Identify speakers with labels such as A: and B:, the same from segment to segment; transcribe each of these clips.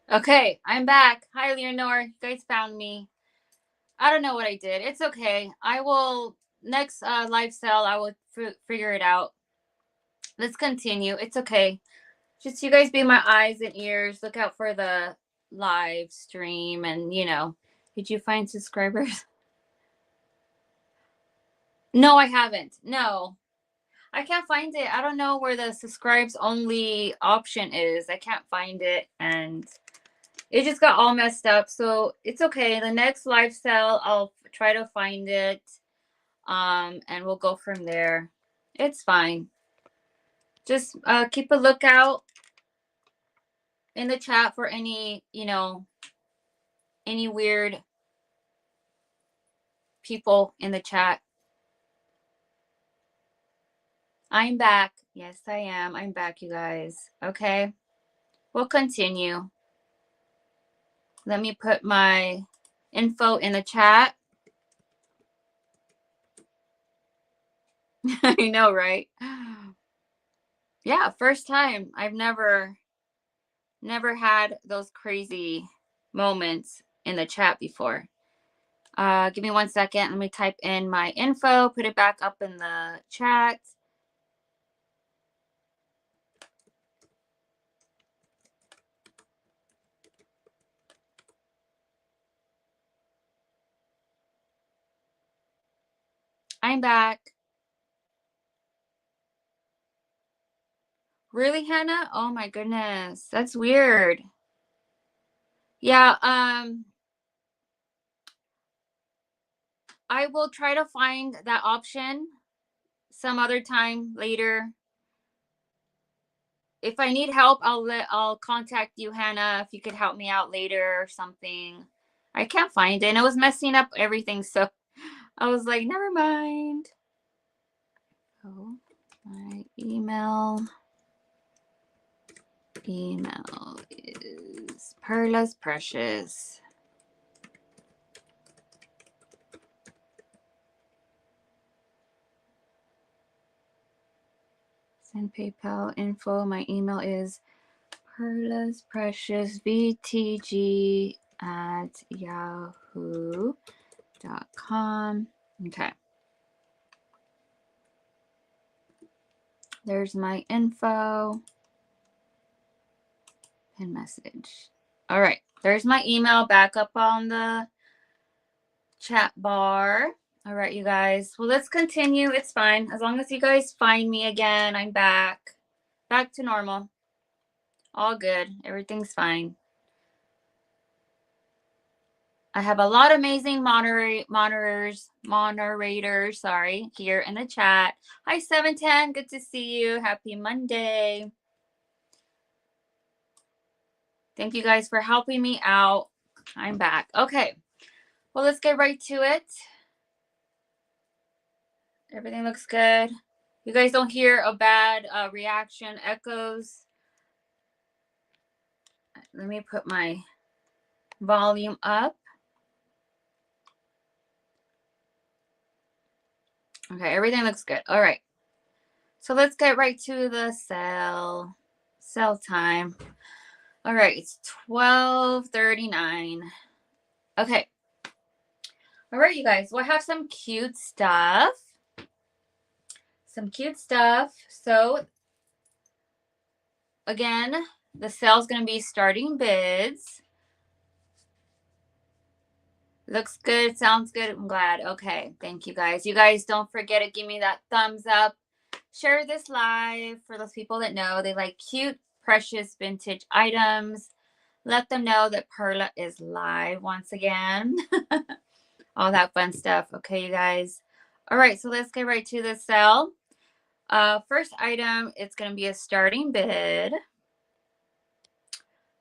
A: Okay, I'm back. Hi, Leonore. You guys found me. I don't know what I did. It's okay. I will next live sale. I will figure it out. Let's continue. It's okay. Just you guys be my eyes and ears. Look out for the live stream, and did you find subscribers? No, I haven't. No, I can't find it. I don't know where the subscribes only option is. I can't find it, and it just got all messed up. So it's okay. The next live sale, I'll try to find it. And we'll go from there. It's fine. Just keep a lookout in the chat for any weird people in the chat. I'm back. Yes, I am. I'm back, you guys. Okay. We'll continue. Let me put my info in the chat. I know, right? Yeah, first time. I've never had those crazy moments in the chat before. Give me 1 second. Let me type in my info, put it back up in the chat. I'm back. Really, Hannah? Oh my goodness. That's weird. Yeah, I will try to find that option some other time later. If I need help, I'll contact you, Hannah, if you could help me out later or something. I can't find it, and it was messing up everything, so I was like, never mind. Oh, my email is Perla's Precious. Send PayPal info. My email is Perla's Precious VTG at yahoo.com. Okay. There's my info. Pin message. All right. There's my email back up on the chat bar. All right, you guys. Well, let's continue. It's fine. As long as you guys find me again, I'm back. Back to normal. All good. Everything's fine. I have a lot of amazing moderators, here in the chat. Hi, 710. Good to see you. Happy Monday. Thank you guys for helping me out. I'm back. Okay. Well, let's get right to it. Everything looks good. You guys don't hear a bad reaction echoes. Let me put my volume up. Okay, everything looks good. All right. So let's get right to the sell time. All right, it's 12:39. Okay. All right, you guys. We'll have some cute stuff. So again, the sale's going to be starting bids. Looks good. Sounds good. I'm glad. Okay. Thank you, guys. You guys don't forget to give me that thumbs up. Share this live for those people that know they like cute, precious vintage items. Let them know that Perla is live once again. All that fun stuff. Okay, you guys. All right. So let's get right to the sale. First item, it's going to be a starting bid.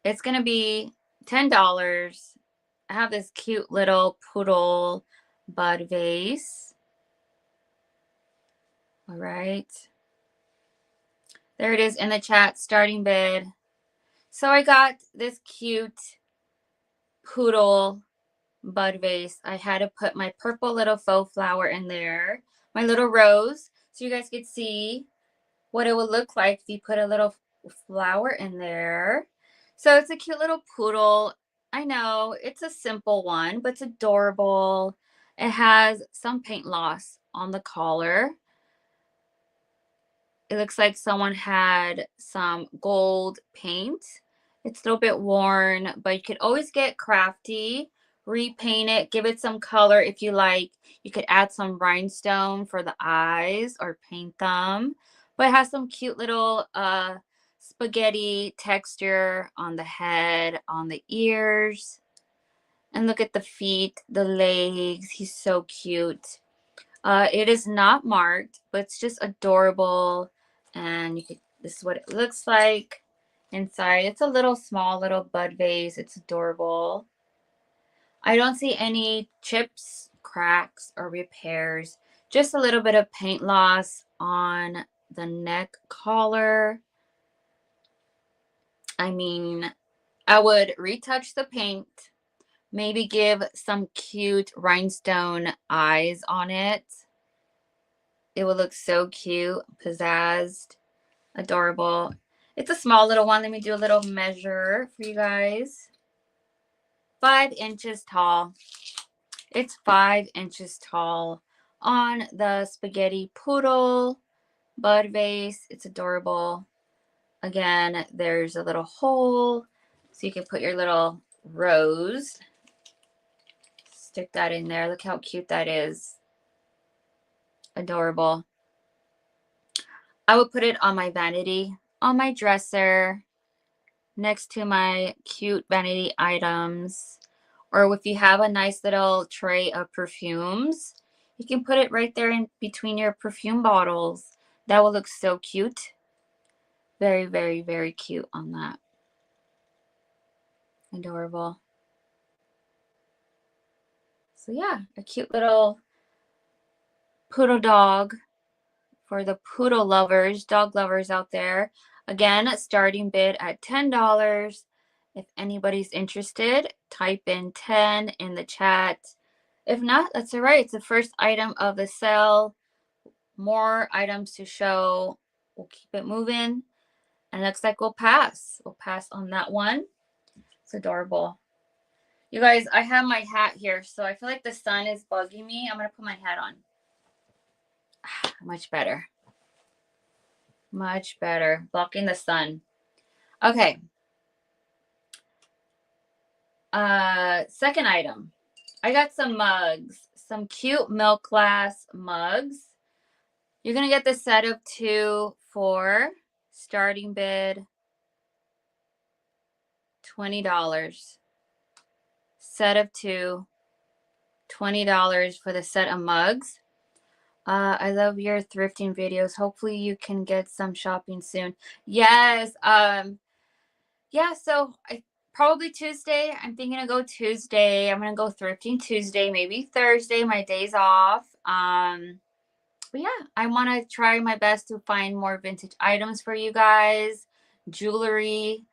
A: It's going to be $10. I have this cute little poodle bud vase. All right. There it is in the chat, starting bid. So I got this cute poodle bud vase. I had to put my purple little faux flower in there, my little rose, so you guys could see what it would look like if you put a little flower in there. So it's a cute little poodle. I know it's a simple one, but it's adorable. It has some paint loss on the collar. It looks like someone had some gold paint. It's a little bit worn, but you could always get crafty, repaint it, give it some color if you like. You could add some rhinestone for the eyes or paint them. But it has some cute little spaghetti texture on the head, on the ears. And look at the feet, the legs. He's so cute. It is not marked, but it's just adorable. And you could, this is what it looks like inside. It's a little small little bud vase. It's adorable. I don't see any chips, cracks, or repairs. Just a little bit of paint loss on the neck collar. I mean, I would retouch the paint. Maybe give some cute rhinestone eyes on it. It would look so cute, pizzazzed, adorable. It's a small little one. Let me do a little measure for you guys. 5 inches tall. It's 5 inches tall on the spaghetti poodle bud vase. It's adorable. Again, there's a little hole so you can put your little rose. Stick that in there. Look how cute that is. Adorable. I would put it on my vanity, on my dresser, next to my cute vanity items. Or if you have a nice little tray of perfumes, you can put it right there in between your perfume bottles. That will look so cute. Very, very, very cute on that. Adorable. So yeah, a cute little poodle dog for the poodle lovers, dog lovers out there. Again, starting bid at $10. If anybody's interested, type in 10 in the chat. If not, that's all right. It's the first item of the sale. More items to show. We'll keep it moving. And it looks like we'll pass. We'll pass on that one. It's adorable. You guys, I have my hat here, so I feel like the sun is bugging me. I'm going to put my hat on. Much better. Much better. Blocking the sun. Okay. Second item. I got some mugs. Some cute milk glass mugs. You're going to get the set of 2 for starting bid $20. Set of 2, $20 for the set of mugs. I love your thrifting videos. Hopefully you can get some shopping soon. Yes. Yeah, so probably Tuesday. I'm thinking to go Tuesday. I'm gonna go thrifting Tuesday, maybe Thursday. My day's off. But yeah, I want to try my best to find more vintage items for you guys, jewelry.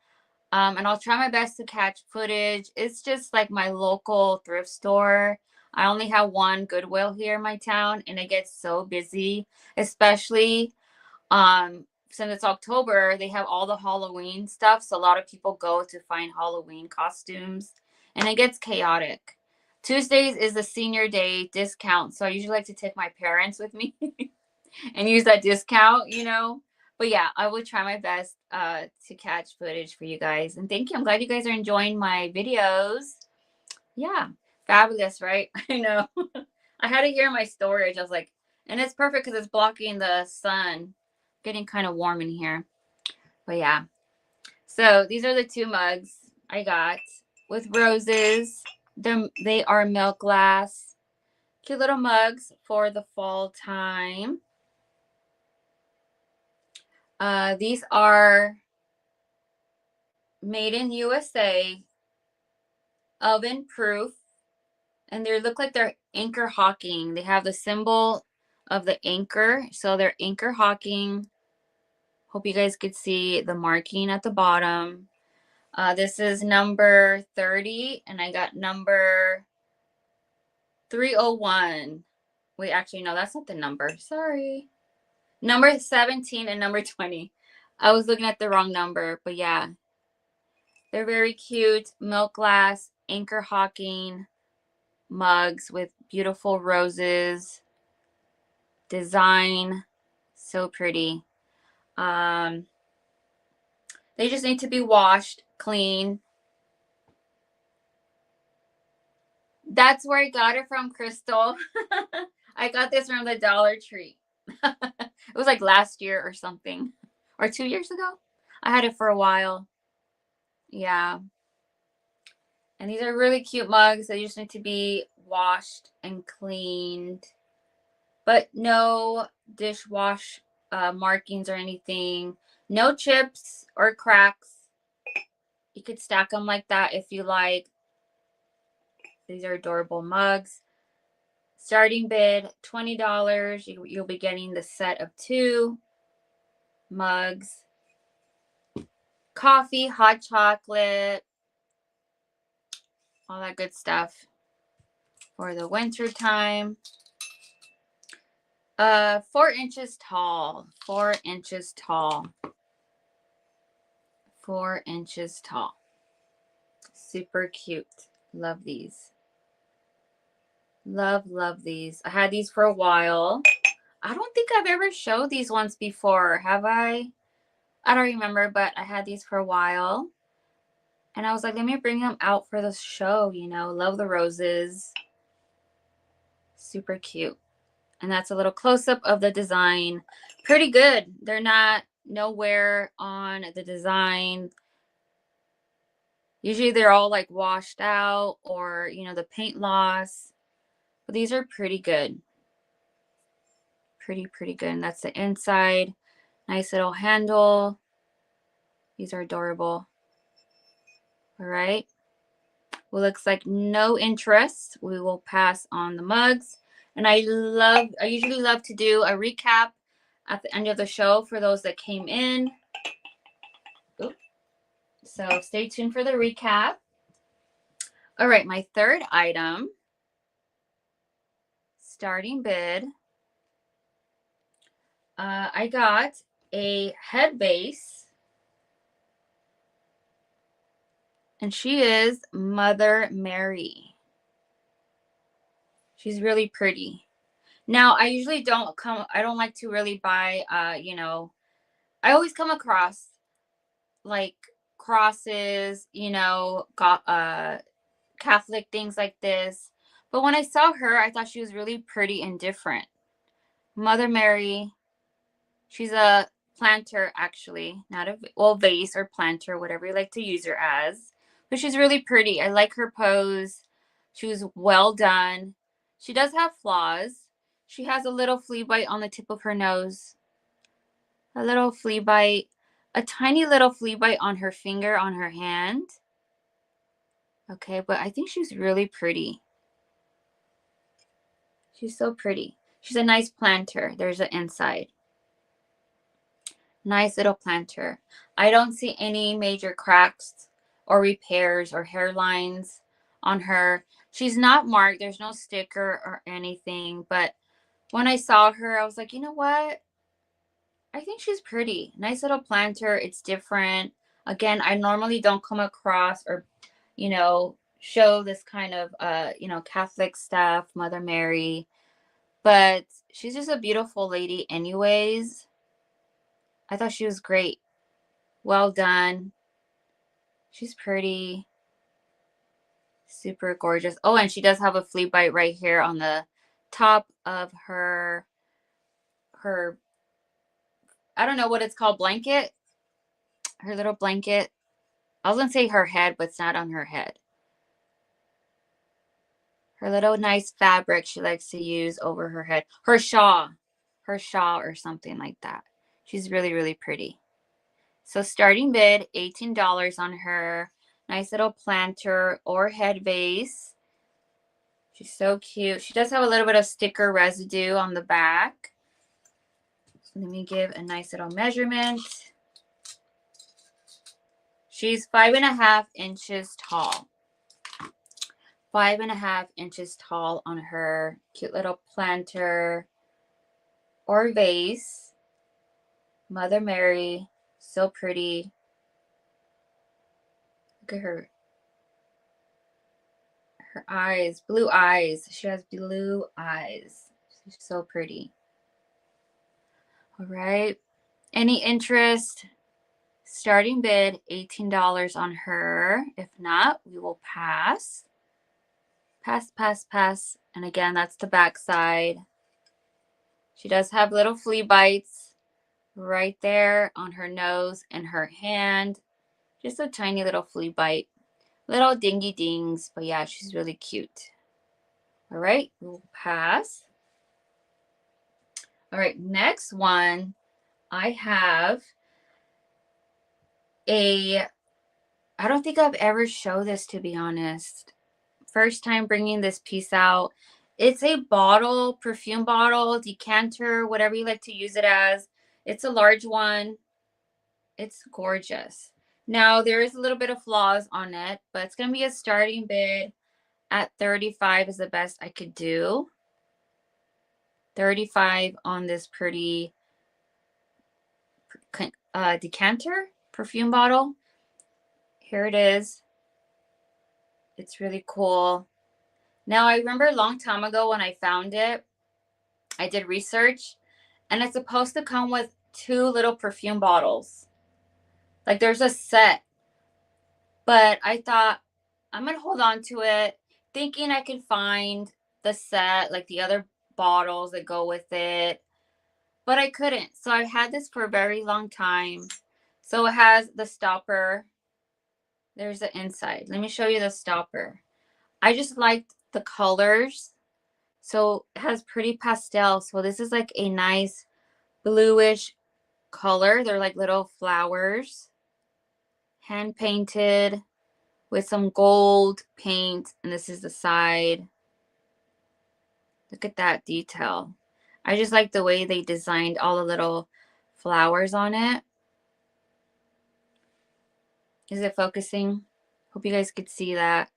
A: And I'll try my best to catch footage. It's just like my local thrift store. I only have one Goodwill here in my town, and it gets so busy, especially since it's October. They have all the Halloween stuff, so a lot of people go to find Halloween costumes, and it gets chaotic. Tuesdays is the senior day discount, so I usually like to take my parents with me and use that discount, you know. But yeah, I will try my best to catch footage for you guys. And thank you. I'm glad you guys are enjoying my videos. Yeah, fabulous, right? I know. I had it here in my storage. I was like, and it's perfect because it's blocking the sun. Getting kind of warm in here. But yeah. So these are the 2 mugs I got with roses. They are milk glass. Cute little mugs for the fall time. These are made in USA, oven proof, and they look like they're anchor hawking. They have the symbol of the anchor, so they're anchor hawking. Hope you guys could see the marking at the bottom. This is number 30, and I got number 301. Wait, actually, no, that's not the number. Sorry. Number 17 and number 20. I was looking at the wrong number, but yeah. They're very cute. Milk glass, anchor hawking mugs with beautiful roses. Design. So pretty. They just need to be washed, clean. That's where I got it from, Crystal. I got this from the Dollar Tree. It was like last year or something, or 2 years ago. I had it for a while. Yeah. And these are really cute mugs. They just need to be washed and cleaned, but no dishwash markings or anything. No chips or cracks. You could stack them like that if you like. These are adorable mugs. Starting bid, $20. You'll be getting the set of 2 mugs. Coffee, hot chocolate, all that good stuff for the winter time. 4 inches tall. 4 inches tall. 4 inches tall. Super cute. Love these. Love, love these. I had these for a while. I don't think I've ever showed these ones before. Have I? I don't remember, but I had these for a while. And I was like, let me bring them out for the show, you know. Love the roses. Super cute. And that's a little close-up of the design. Pretty good. They're not no wear on the design. Usually they're all like washed out or, you know, the paint loss. But these are pretty good. Pretty good. And that's the inside. Nice little handle. These are adorable. All right. Well, looks like no interest. We will pass on the mugs. And I usually love to do a recap at the end of the show for those that came in. Oops. So stay tuned for the recap. All right, my third item, starting bid. I got a head base. And she is Mother Mary. She's really pretty. Now, I usually don't like to really buy, you know, I always come across like crosses, you know, Catholic things like this. But when I saw her, I thought she was really pretty and different. Mother Mary, she's a planter actually, not a vase or planter, whatever you like to use her as. But she's really pretty. I like her pose. She was well done. She does have flaws. She has a little flea bite on the tip of her nose. A little flea bite. A tiny little flea bite on her finger, on her hand. Okay, but I think she's really pretty. She's so pretty. She's a nice planter. There's an inside. Nice little planter. I don't see any major cracks or repairs or hairlines on her. She's not marked. There's no sticker or anything. But when I saw her, I was like, you know what? I think she's pretty. Nice little planter. It's different. Again, I normally don't come across or, you know, show this kind of, you know, Catholic stuff, Mother Mary. But she's just a beautiful lady anyways. I thought she was great. Well done. She's pretty. Super gorgeous. Oh, and she does have a flea bite right here on the top of her, I don't know what it's called, blanket. Her little blanket. I was going to say her head, but it's not on her head. Her little nice fabric she likes to use over her head. Her shawl or something like that. She's really, really pretty. So starting bid, $18 on her. Nice little planter or head vase. She's so cute. She does have a little bit of sticker residue on the back. Let me give a nice little measurement. She's 5.5 inches tall. 5.5 inches tall on her cute little planter or vase. Mother Mary, so pretty. Look at her eyes, blue eyes. She has blue eyes. She's so pretty. All right. Any interest? Starting bid $18 on her. If not, we will pass. Pass, pass, pass. And again, that's the back side. She does have little flea bites right there on her nose and her hand. Just a tiny little flea bite. Little dingy dings. But yeah, she's really cute. All right, we'll pass. All right, next one. I have I don't think I've ever showed this, to be honest. First time bringing this piece out. It's a bottle, perfume bottle, decanter, whatever you like to use it as. It's a large one. It's gorgeous. Now, there is a little bit of flaws on it, but it's going to be a starting bid at 35 is the best I could do. 35 on this pretty decanter perfume bottle. Here it is. It's really cool. Now, I remember a long time ago when I found it, I did research, and it's supposed to come with 2 little perfume bottles. Like, there's a set. But I thought, I'm going to hold on to it, thinking I could find the set, like the other bottles that go with it. But I couldn't. So I had this for a very long time. So it has the stopper. There's the inside. Let me show you the stopper. I just liked the colors. So it has pretty pastel. So this is like a nice bluish color. They're like little flowers. Hand painted with some gold paint. And this is the side. Look at that detail. I just like the way they designed all the little flowers on it. Is it focusing? Hope you guys could see that.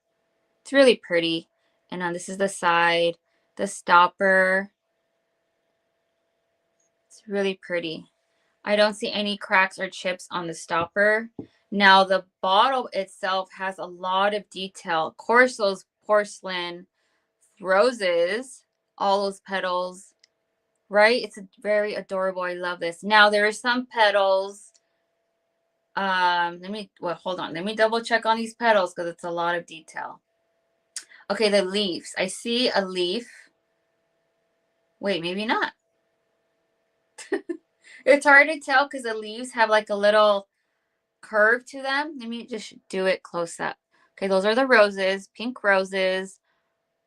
A: It's really pretty. And now this is the side, the stopper. It's really pretty. I don't see any cracks or chips on the stopper. Now the bottle itself has a lot of detail. Of course, those porcelain roses, all those petals, right? It's very adorable. I love this. Now there are some petals. Hold on. Let me double check on these petals because it's a lot of detail. Okay, the leaves. I see a leaf. Wait, maybe not. It's hard to tell because the leaves have like a little curve to them. Let me just do it close up. Okay, those are the roses, pink roses,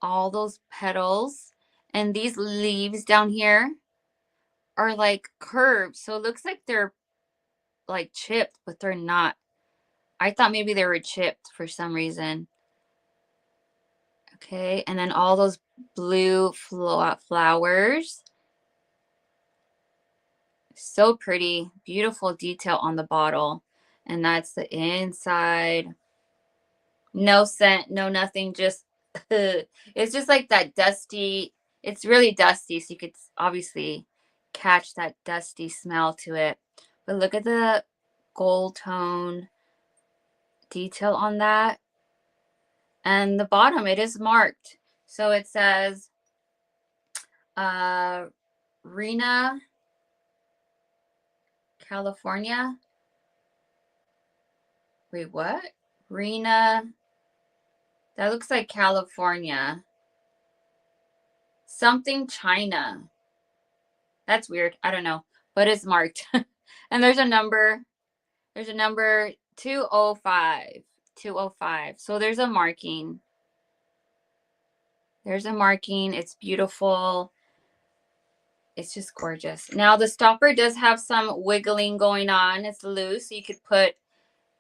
A: all those petals. And these leaves down here are like curved. So it looks like they're like chipped, but they're not. I thought maybe they were chipped for some reason. Okay, and then all those blue flowers. So pretty. Beautiful detail on the bottle. And that's the inside. No scent, no nothing, just it's just like that dusty. It's really dusty, so you could obviously catch that dusty smell to it. But look at the gold tone detail on that. And the bottom, it is marked. So it says Rena, California. Wait, what? Rena. That looks like California. Something China. That's weird. I don't know. But it's marked. And there's a number. There's a number 205. 205. So there's a marking. There's a marking. It's beautiful. It's just gorgeous. Now the stopper does have some wiggling going on. It's loose. So you could put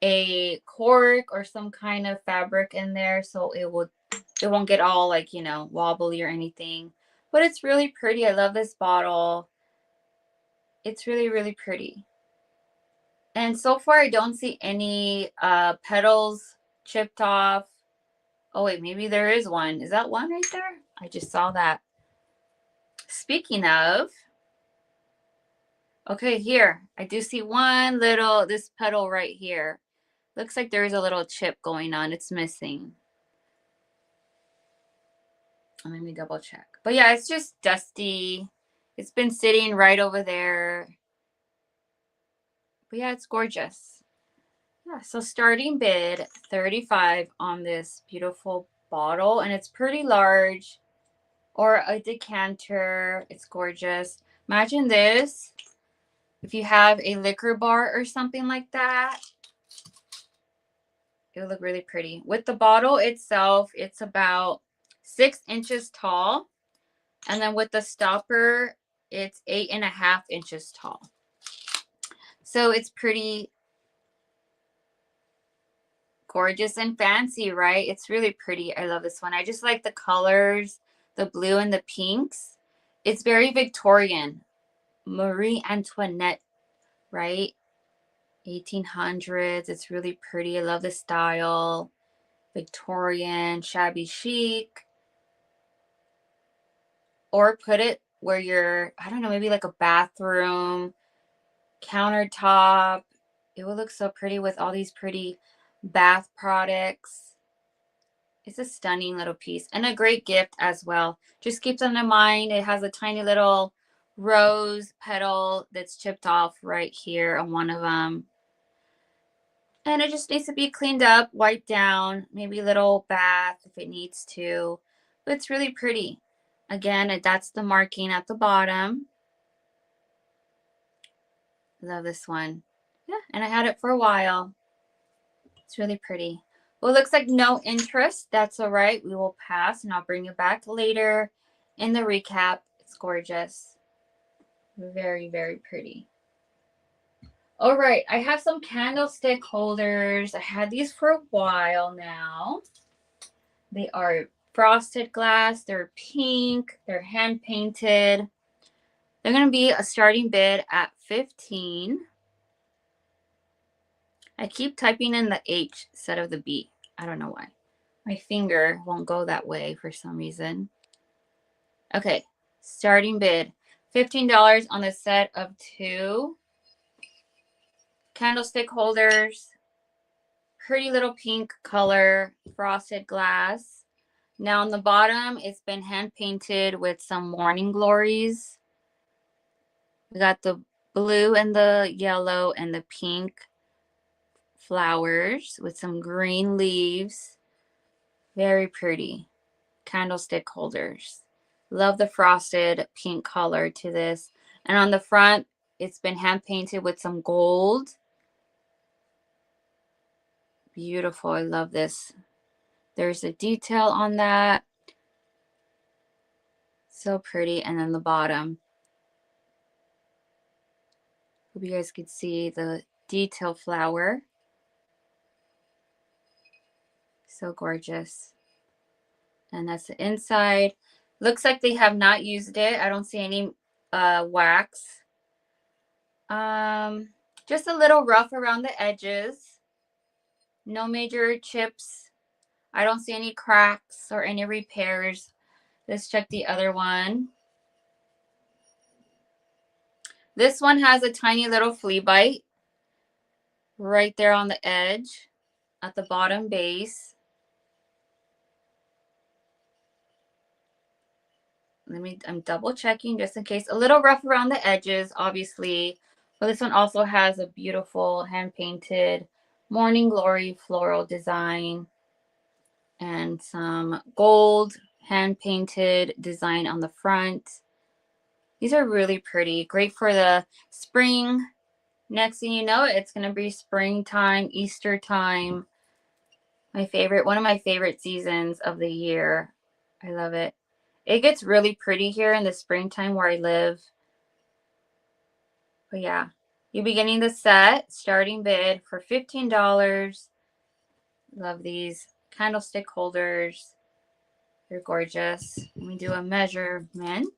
A: a cork or some kind of fabric in there so it won't get all like, you know, wobbly or anything. But it's really pretty. I love this bottle. It's really, really pretty. And so far I don't see any petals chipped off. Oh wait, maybe there is one. Is that one right there? I just saw that. Speaking of, okay, here I do see one little, this petal right here. Looks like there is a little chip going on. It's missing. Let me double check. But yeah, it's just dusty. It's been sitting right over there. But yeah, it's gorgeous. Yeah, so starting bid $35 on this beautiful bottle, and it's pretty large, or a decanter. It's gorgeous. Imagine this if you have a liquor bar or something like that. It would look really pretty. With the bottle itself, it's about 6 inches tall. And then with the stopper, it's 8.5 inches tall. So it's pretty gorgeous and fancy, right? It's really pretty. I love this one. I just like the colors, the blue and the pinks. It's very Victorian. Marie Antoinette, right? 1800s. It's really pretty. I love the style. Victorian, shabby chic. Or put it where you're, I don't know, maybe like a bathroom, countertop. It would look so pretty with all these pretty bath products. It's a stunning little piece and a great gift as well. Just keep them in mind. It has a tiny little rose petal that's chipped off right here on one of them. And it just needs to be cleaned up, wiped down, maybe a little bath if it needs to. But it's really pretty. Again, that's the marking at the bottom. Love this one. Yeah, and I had it for a while. It's really pretty. Well, it looks like no interest. That's all right. We will pass, and I'll bring it back later in the recap. It's gorgeous. Very, very pretty. All right, I have some candlestick holders. I had these for a while now. They are frosted glass. They're pink. They're hand painted. They're going to be a starting bid at $15. I keep typing in the H instead of the B. I don't know why. My finger won't go that way for some reason. Okay, starting bid. $15 on the set of 2 candlestick holders. Pretty little pink color, frosted glass. Now on the bottom, it's been hand painted with some morning glories. We got the blue and the yellow and the pink flowers with some green leaves. Very pretty. Candlestick holders. Love the frosted pink color to this. And on the front, it's been hand painted with some gold. Beautiful. I love this. There's a detail on that. So pretty. And then the bottom. Hope you guys could see the detail flower. So gorgeous. And that's the inside. Looks like they have not used it. I don't see any wax. Just a little rough around the edges. No major chips. I don't see any cracks or any repairs. Let's check the other one. This one has a tiny little flea bite right there on the edge at the bottom base. I'm double checking just in case. A little rough around the edges, obviously. But this one also has a beautiful hand painted morning glory floral design and some gold hand painted design on the front. These are really pretty. Great for the spring. Next thing you know, it's going to be springtime, Easter time. One of my favorite seasons of the year. I love it. It gets really pretty here in the springtime where I live. But yeah, you'll be getting the set, starting bid for $15. Love these candlestick holders. They're gorgeous. Let me do a measurement.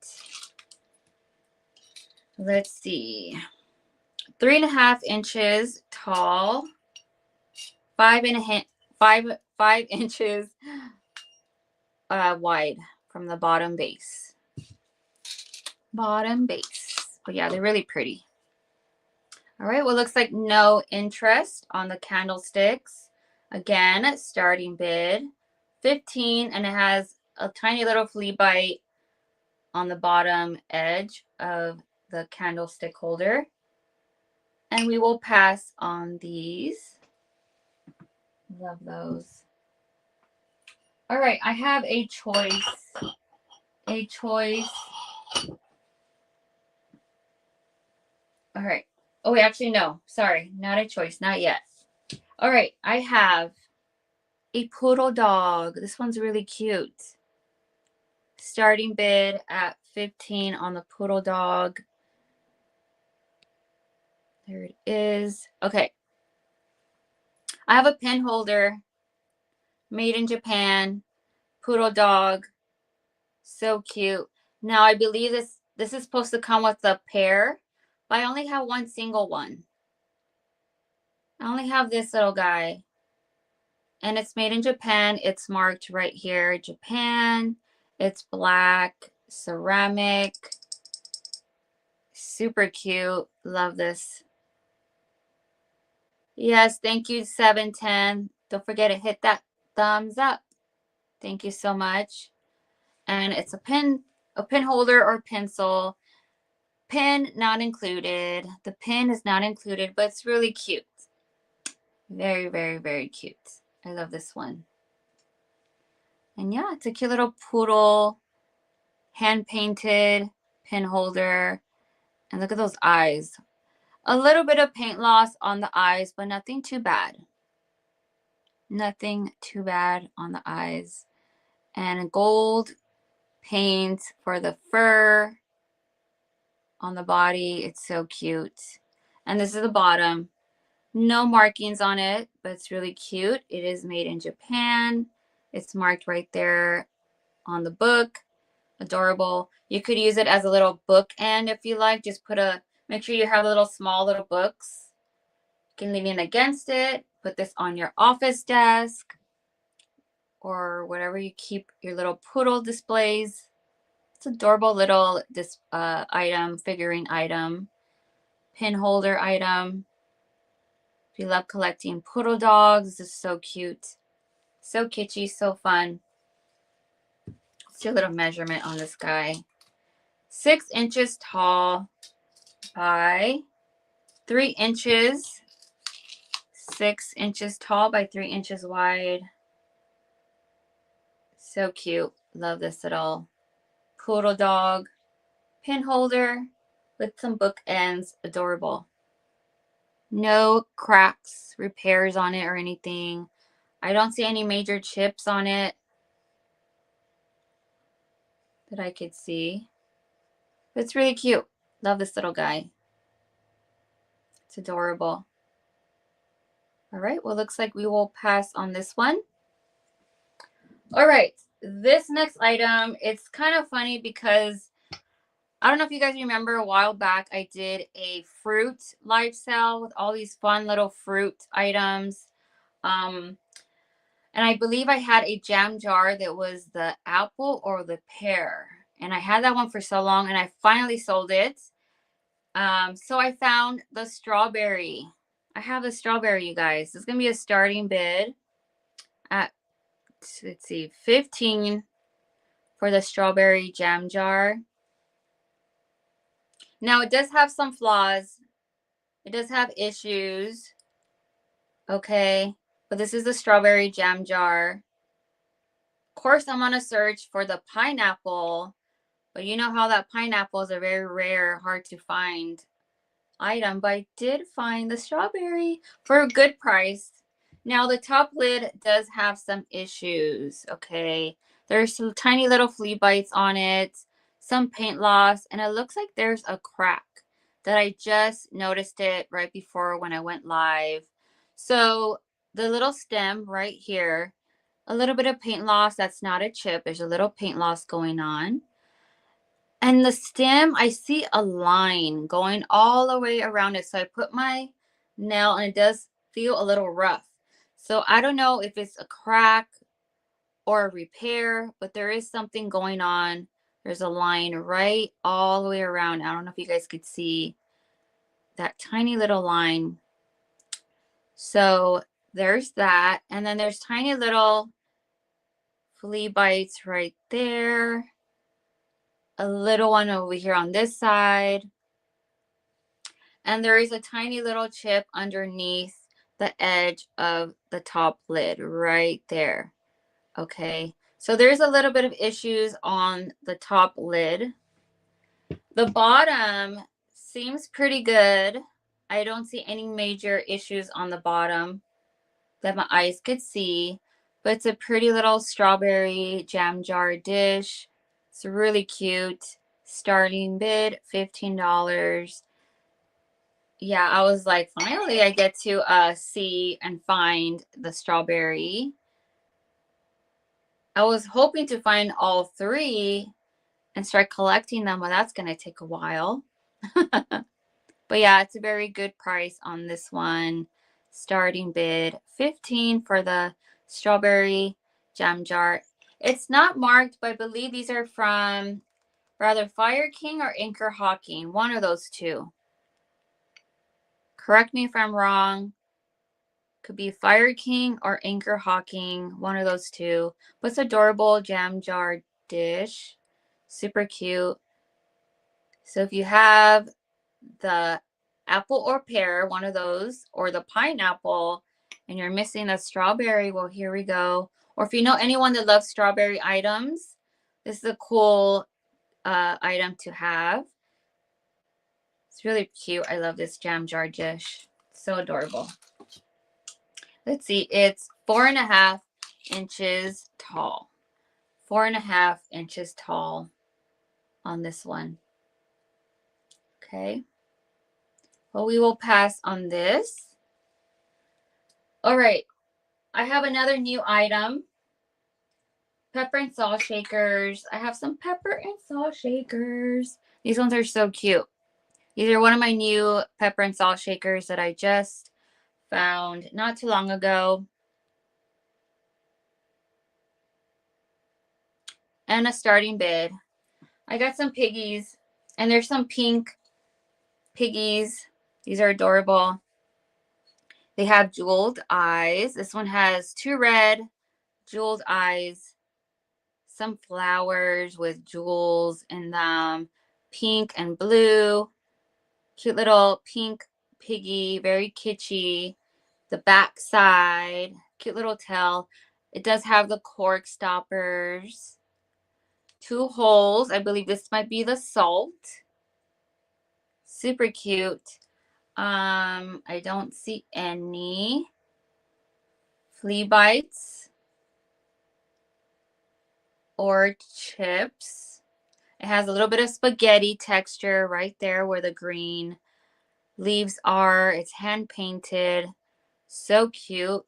A: Let's see. 3.5 inches tall, 5 inches wide from the bottom base. But yeah, they're really pretty. All right, well, looks like no interest on the candlesticks. Again, starting bid 15, and it has a tiny little flea bite on the bottom edge of the candlestick holder. And we will pass on these. Love those. All right, I have a choice. A choice. All right. Oh, wait, actually, no. Sorry, not a choice. Not yet. All right, I have a poodle dog. This one's really cute. Starting bid at 15 on the poodle dog. There it is. Okay. I have a pin holder made in Japan. Poodle dog. So cute. Now, I believe this is supposed to come with a pair, but I only have one single one. I only have this little guy. And it's made in Japan. It's marked right here, Japan. It's black, ceramic. Super cute. Love this. Yes, thank you, 710. Don't forget to hit that thumbs up. Thank you so much. And it's a pin holder or pencil. Pin not included. The pin is not included, but it's really cute. Very, very, very cute. I love this one. And yeah, it's a cute little poodle, hand painted pin holder. And look at those eyes. A little bit of paint loss on the eyes, but nothing too bad. Nothing too bad on the eyes. And gold paint for the fur on the body. It's so cute. And this is the bottom. No markings on it, but it's really cute. It is made in Japan. It's marked right there on the book. Adorable. You could use it as a little bookend if you like. Just make sure you have little small little books. You can lean in against it. Put this on your office desk or wherever you keep your little poodle displays. It's adorable little item, figurine item, pin holder item. If you love collecting poodle dogs, this is so cute. So kitschy, so fun. Let's do a little measurement on this guy. 6 inches tall by 3 inches. 6 inches tall by 3 inches wide. So cute. Love this little poodle dog pin holder with some bookends. Adorable. No cracks, repairs on it or anything. I don't see any major chips on it that I could see. But it's really cute. Love this little guy. It's adorable. All right, well, looks like we will pass on this one. All right, this next item, it's kind of funny because I don't know if you guys remember a while back, I did a fruit live sale with all these fun little fruit items. And I believe I had a jam jar that was the apple or the pear. And I had that one for so long and I finally sold it. So I found the strawberry. I have the strawberry, you guys. It's going to be a starting bid at, let's see, 15 for the strawberry jam jar. Now, it does have some flaws. It does have issues. Okay. But this is the strawberry jam jar. Of course, I'm on a search for the pineapple. But you know how that pineapple is a very rare, hard to find item. But I did find the strawberry for a good price. Now, the top lid does have some issues. Okay. There's some tiny little flea bites on it. Some paint loss. And it looks like there's a crack that I just noticed it right before when I went live. So the little stem right here, a little bit of paint loss. That's not a chip. There's a little paint loss going on. And the stem, I see a line going all the way around it. So I put my nail and it does feel a little rough. So I don't know if it's a crack or a repair, but there is something going on. There's a line right all the way around. I don't know if you guys could see. that tiny little line. So there's that. And then there's tiny little flea bites right there. A little one over here on this side. And there is a tiny little chip underneath the edge of the top lid right there. Okay, so there's a little bit of issues on the top lid. The bottom seems pretty good. I don't see any major issues on the bottom that my eyes could see, but it's a pretty little strawberry jam jar dish. It's really cute. Starting bid $15. Yeah, I was like, finally I get to see and find the strawberry. I was hoping to find all three and start collecting them, but that's going to take a while. But yeah, it's a very good price on this one. Starting bid $15 for the strawberry jam jar. It's not marked, but I believe these are from rather Fire King or Anchor Hawking. One of those two. Correct me if I'm wrong. Could be Fire King or Anchor Hawking. One of those two. But it's adorable jam jar dish. Super cute. So if you have the apple or pear, one of those, or the pineapple, and you're missing a strawberry, well, here we go. Or if you know anyone that loves strawberry items, this is a cool item to have. It's really cute. I love this jam jar dish. So adorable. Let's see. It's 4.5 inches tall. 4.5 inches tall on this one. Okay. Well, we will pass on this. All right. I have another new item. Pepper and salt shakers. I have some pepper and salt shakers. These ones are so cute. These are one of my new pepper and salt shakers that I just found not too long ago. And a starting bid. I got some piggies, and there's some pink piggies. These are adorable. They have jeweled eyes. This one has 2 red jeweled eyes, some flowers with jewels in them, pink and blue. Cute little pink piggy, very kitschy. The back side, cute little tail. It does have the cork stoppers. 2 holes. I believe this might be the salt. Super cute. I don't see any flea bites or chips. It has a little bit of spaghetti texture right there where the green leaves are. It's hand painted. So cute.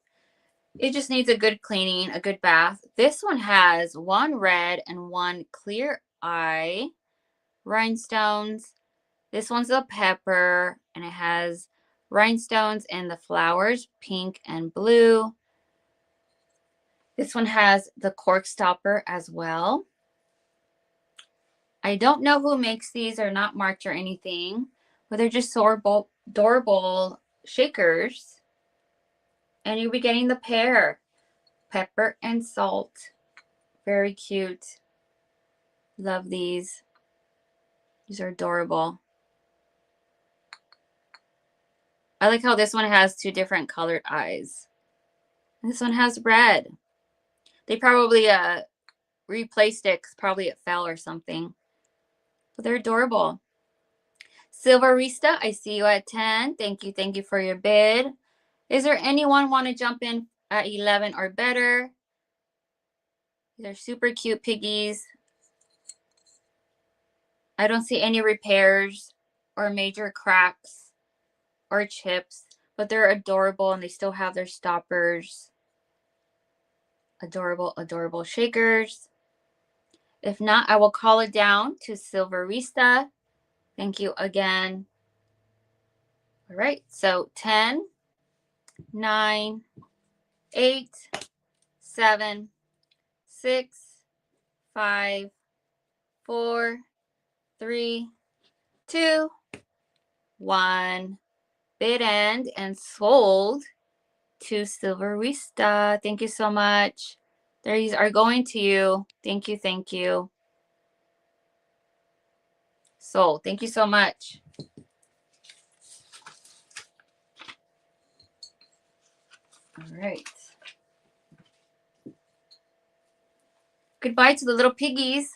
A: It just needs a good cleaning, a good bath. This one has 1 red and 1 clear eye rhinestones. This one's a pepper, and it has rhinestones in the flowers, pink and blue. This one has the cork stopper as well. I don't know who makes these. They're not marked or anything, but they're just so adorable shakers. And you'll be getting the pair, pepper and salt. Very cute. Love these. These are adorable. I like how this one has 2 different colored eyes. This one has red. They probably replaced it because probably it fell or something. But they're adorable. Silverista, I see you at 10. Thank you. Thank you for your bid. Is there anyone want to jump in at 11 or better? These are super cute piggies. I don't see any repairs or major cracks or chips, but they're adorable and they still have their stoppers. Adorable, adorable shakers. If not, I will call it down to Silverista. Thank you again. All right, so 10, 9, 8, 7, 6, 5, 4, 3, 2, one bid end and sold to Silverista. Thank you so much. These are going to you. Thank you. Thank you. Sold. Thank you so much. All right. Goodbye to the little piggies.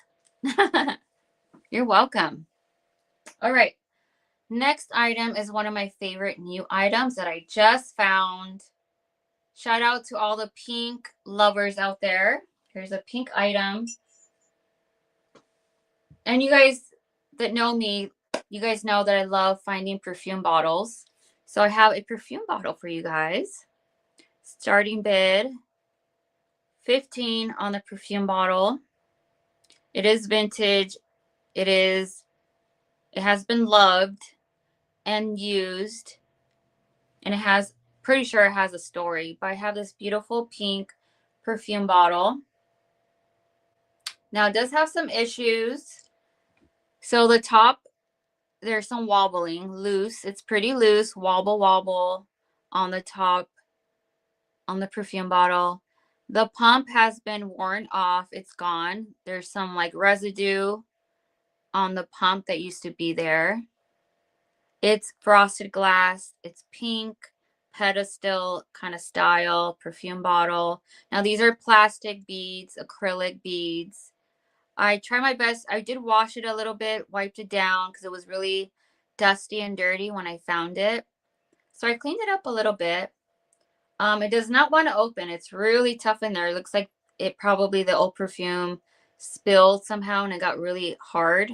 A: You're welcome. All right. Next item is one of my favorite new items that I just found. Shout out to all the pink lovers out there. Here's a pink item. And you guys that know me, you guys know that I love finding perfume bottles. So I have a perfume bottle for you guys. Starting bid, 15 on the perfume bottle. It is vintage. It has been loved and used. And it has, pretty sure it has a story. But I have this beautiful pink perfume bottle. Now it does have some issues. So the top, there's some wobbling, loose. It's pretty loose, wobble on the top on the perfume bottle. The pump has been worn off. It's gone. There's some like residue on the pump that used to be there. It's frosted glass. It's pink, pedestal kind of style perfume bottle. Now these are plastic beads, acrylic beads. I try my best. I did wash it a little bit, wiped it down because it was really dusty and dirty when I found it. So I cleaned it up a little bit. It does not want to open. It's really tough in there. It looks like it probably, the old perfume spilled somehow and it got really hard.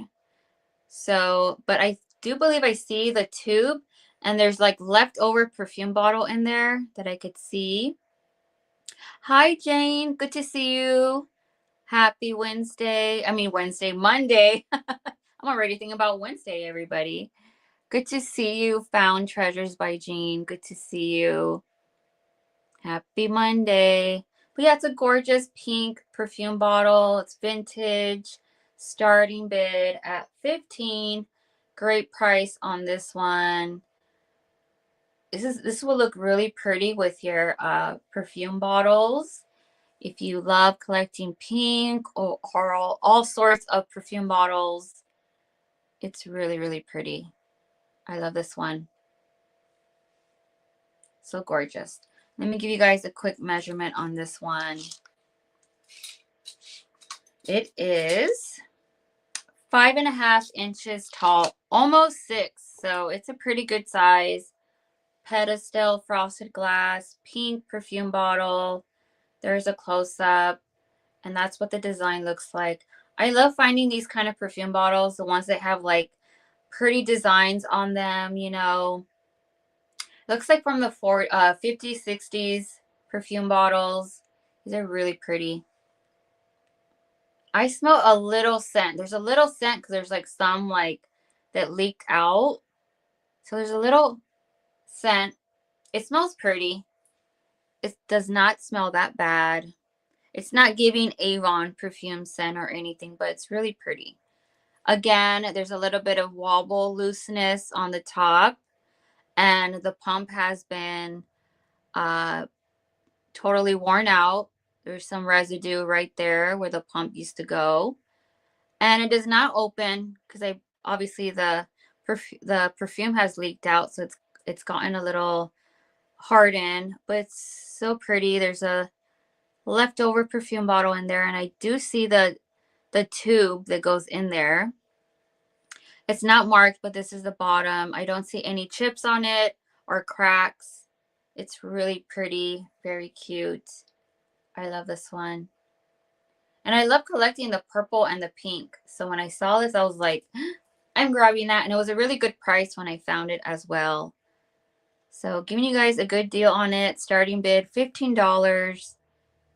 A: So, but I do believe I see the tube and there's like leftover perfume bottle in there that I could see. Hi, Jane. Good to see you. Happy Wednesday. Monday. I'm already thinking about Wednesday, everybody. Good to see you. Found Treasures by Jean. Good to see you. Happy Monday. But yeah, it's a gorgeous pink perfume bottle. It's vintage. Starting bid at 15. Great price on this one. This will look really pretty with your perfume bottles. If you love collecting pink or all sorts of perfume bottles, it's really, really pretty. I love this one. So gorgeous. Let me give you guys a quick measurement on this one. It is 5.5 inches tall, almost 6. So it's a pretty good size. Pedestal frosted glass, pink perfume bottle. There's a close-up. And that's what the design looks like. I love finding these kind of perfume bottles, the ones that have like pretty designs on them, you know. Looks like from the 50s, 60s perfume bottles. These are really pretty. I smell a little scent. There's a little scent because there's like some like that leaked out. So there's a little scent. It smells pretty. It does not smell that bad. It's not giving Avon perfume scent or anything, but it's really pretty. Again, there's a little bit of wobble looseness on the top. And the pump has been totally worn out. There's some residue right there where the pump used to go. And it does not open because obviously the perfume has leaked out, so it's gotten a little hardened, but it's so pretty. There's a leftover perfume bottle in there, and I do see the tube that goes in there. It's not marked, but this is the bottom. I don't see any chips on it or cracks. It's really pretty, very cute. I love this one. And I love collecting the purple and the pink. So when I saw this, I was like, I'm grabbing that. And it was a really good price when I found it as well. So giving you guys a good deal on it. Starting bid, $15.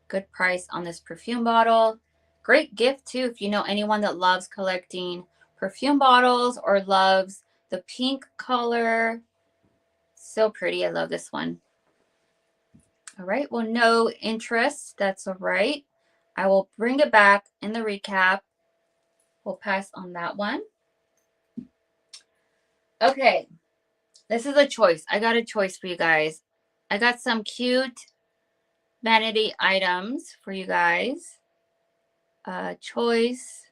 A: Good price on this perfume bottle. Great gift too if you know anyone that loves collecting perfume bottles or loves the pink color. So pretty. I love this one. All right. Well, no interest. That's all right. I will bring it back in the recap. We'll pass on that one. Okay. This is a choice. I got a choice for you guys. I got some cute vanity items for you guys. Choice.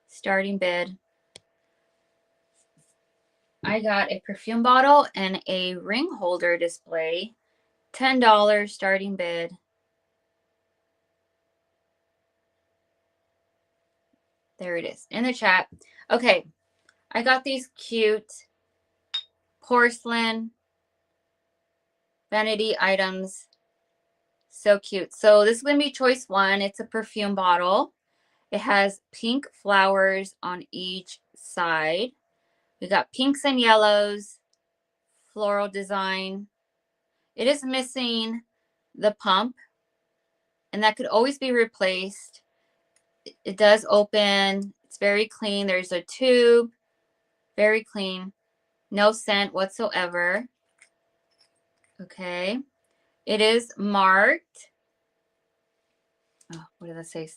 A: Starting bid. I got a perfume bottle and a ring holder display. $10 starting bid. There it is in the chat. Okay, I got these cute porcelain vanity items. So cute. So this is going to be choice one. It's a perfume bottle. It has pink flowers on each side. We got pinks and yellows, floral design. It is missing the pump, and that could always be replaced. It does open. It's very clean. There's a tube. Very clean. No scent whatsoever. Okay. It is marked. Oh, what does that say?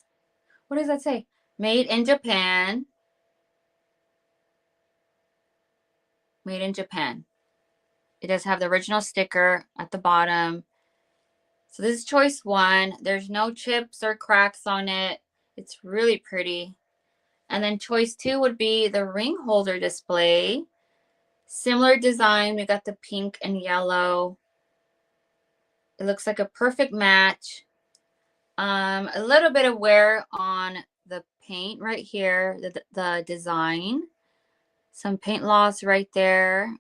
A: What does that say? Made in Japan. Made in Japan. It does have the original sticker at the bottom. So this is choice one. There's no chips or cracks on it. It's really pretty. And then choice two would be the ring holder display. Similar design. We got the pink and yellow. It looks like a perfect match. A little bit of wear on the paint right here, the design. Some paint loss right there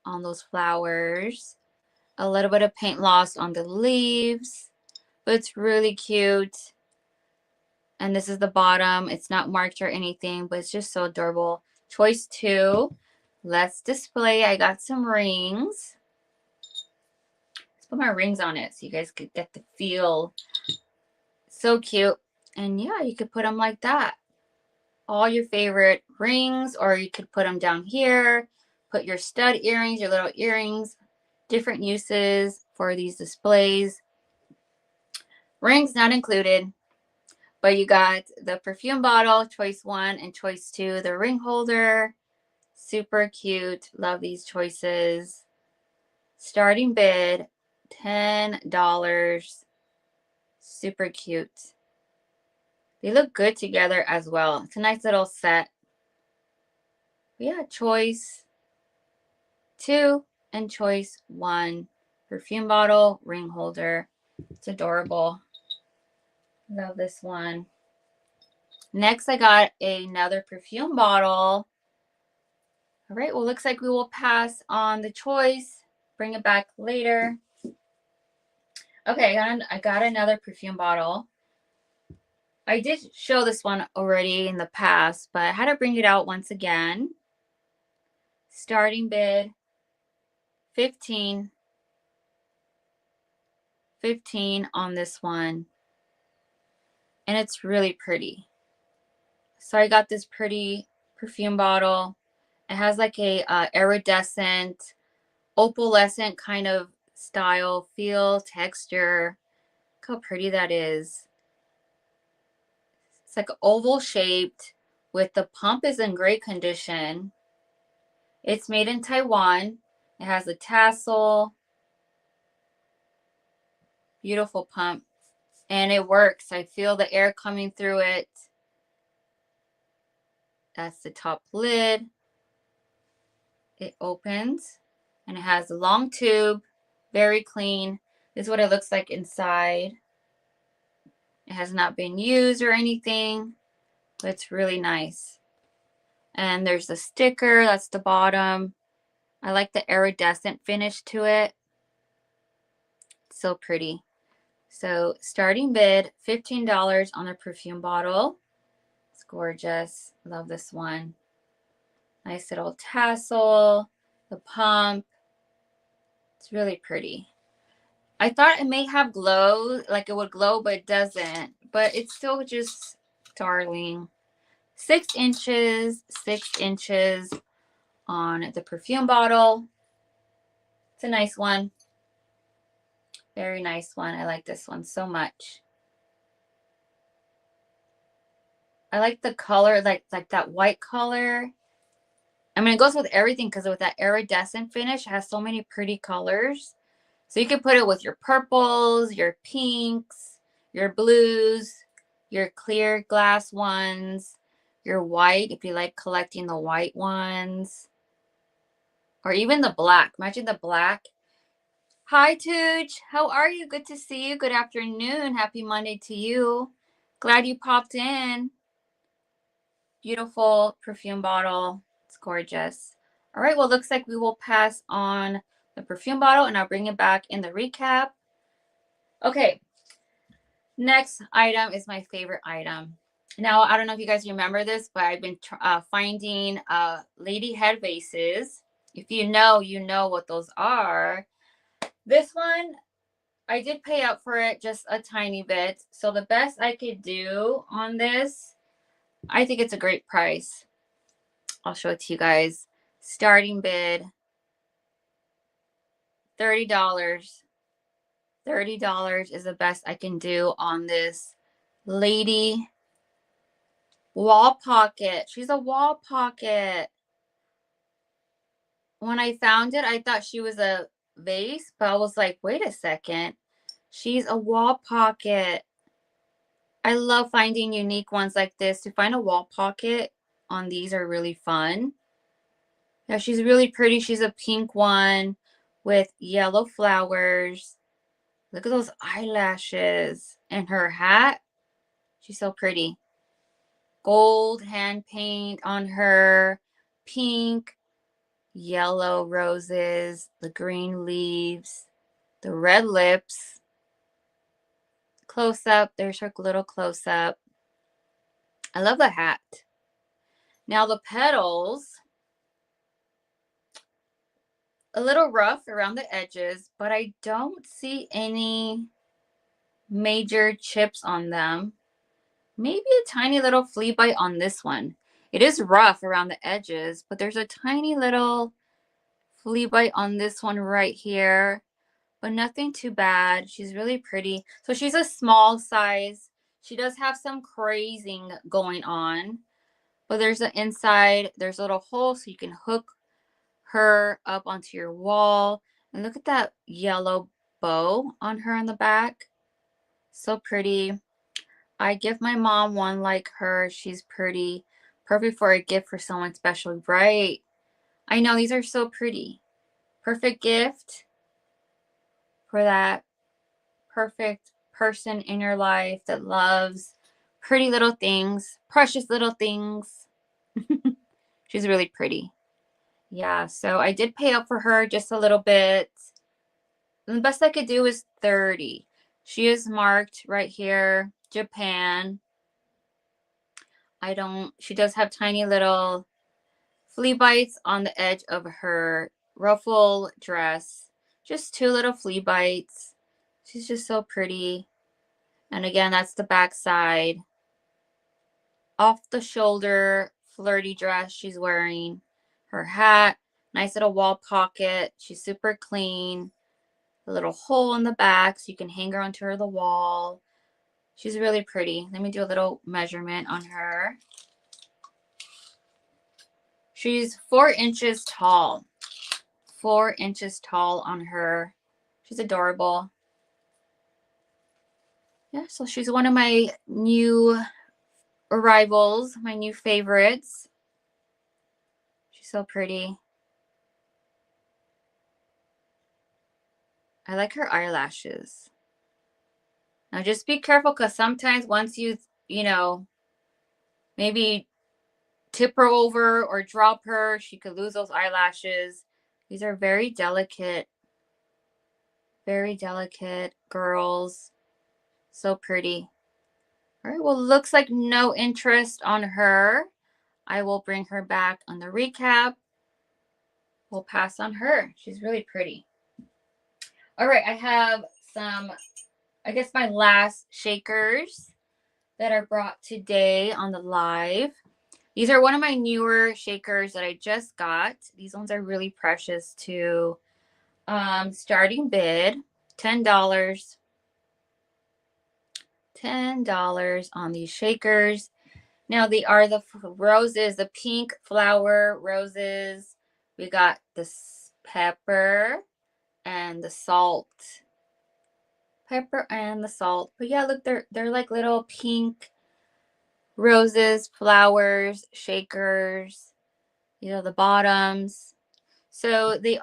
A: on those flowers. A little bit of paint loss on the leaves, but it's really cute. And this is the bottom. It's not marked or anything, but it's just so adorable. Choice two. Let's display. I got some rings. Let's put my rings on it so you guys could get the feel. So cute. And yeah, you could put them like that. All your favorite rings, or you could put them down here. Put your stud earrings, your little earrings. Different uses for these displays. Rings not included. But you got the perfume bottle, choice one, and choice two, the ring holder. Super cute. Love these choices. Starting bid, $10. Super cute. They look good together as well. It's a nice little set. But yeah, choice two and choice one. Perfume bottle, ring holder. It's adorable. Love this one. Next, I got another perfume bottle. All right, well, looks like we will pass on the choice. Bring it back later. Okay, I got another perfume bottle. I did show this one already in the past, but I had to bring it out once again. Starting bid, 15 on this one. And it's really pretty. So I got this pretty perfume bottle. It has like a iridescent, opalescent kind of style, feel, texture. Look how pretty that is. It's like oval shaped with the pump is in great condition. It's made in Taiwan. It has a tassel. Beautiful pump. And it works. I feel the air coming through it. That's the top lid. It opens and it has a long tube. Very clean. This is what it looks like inside. It has not been used or anything, but it's really nice. And there's the sticker. That's the bottom. I like the iridescent finish to it. It's so pretty. So starting bid, $15 on the perfume bottle. It's gorgeous. Love this one. Nice little tassel, the pump. It's really pretty. I thought it may have glow, like it would glow, but it doesn't. But it's still just darling. 6 inches, 6 inches on the perfume bottle. It's a nice one. Very nice one. I like this one so much. I like the color, like that white color. I mean, it goes with everything because with that iridescent finish, it has so many pretty colors. So you can put it with your purples, your pinks, your blues, your clear glass ones, your white, if you like collecting the white ones, or even the black. Imagine the black. Hi, Tooch. How are you? Good to see you. Good afternoon. Happy Monday to you. Glad you popped in. Beautiful perfume bottle. It's gorgeous. All right, well, looks like we will pass on the perfume bottle and I'll bring it back in the recap. Okay, next item is my favorite item. Now, I don't know if you guys remember this, but I've been finding lady head vases. If you know what those are. This one, I did pay up for it just a tiny bit. So the best I could do on this, I think it's a great price. I'll show it to you guys. Starting bid, $30. $30 is the best I can do on this lady wall pocket. She's a wall pocket. When I found it, I thought she was a vase, but I was like, wait a second. She's a wall pocket. I love finding unique ones like this. To find a wall pocket on these are really fun. Yeah, she's really pretty. She's a pink one with yellow flowers. Look at those eyelashes and her hat. She's so pretty. Gold hand paint on her. Pink, yellow roses, the green leaves, the red lips. Close up. There's her little close up. I love the hat. Now the petals, a little rough around the edges, but I don't see any major chips on them. Maybe a tiny little flea bite on this one. It is rough around the edges, but there's a tiny little flea bite on this one right here, but nothing too bad. She's really pretty. So she's a small size. She does have some crazing going on, but there's an inside, there's a little hole so you can hook her up onto your wall. And look at that yellow bow on her on the back. So pretty. I give my mom one like her. She's pretty. Perfect for a gift for someone special, right? I know, these are so pretty. Perfect gift for that perfect person in your life that loves pretty little things, precious little things. She's really pretty. Yeah, so I did pay up for her just a little bit. And the best I could do is 30. She is marked right here, Japan. She does have tiny little flea bites on the edge of her ruffle dress. Just 2 little flea bites. She's just so pretty. And again, that's the back side. Off the shoulder, flirty dress she's wearing. Her hat, nice little wall pocket. She's super clean. A little hole in the back so you can hang her onto the wall. She's really pretty. Let me do a little measurement on her. She's 4 inches tall. 4 inches tall on her. She's adorable. Yeah, so she's one of my new arrivals, my new favorites. She's so pretty. I like her eyelashes. Now just be careful because sometimes once you maybe tip her over or drop her, she could lose those eyelashes. These are very delicate girls. So pretty. All right, well, looks like no interest on her. I will bring her back on the recap. We'll pass on her. She's really pretty. All right, I have some, I guess my last shakers that are brought today on the live. These are one of my newer shakers that I just got. These ones are really precious too. Starting bid, $10. $10 on these shakers. Now they are the roses, the pink flower roses. We got the pepper and the salt. Pepper and the salt. But yeah, look, they're like little pink roses, flowers, shakers, you know, the bottoms. So they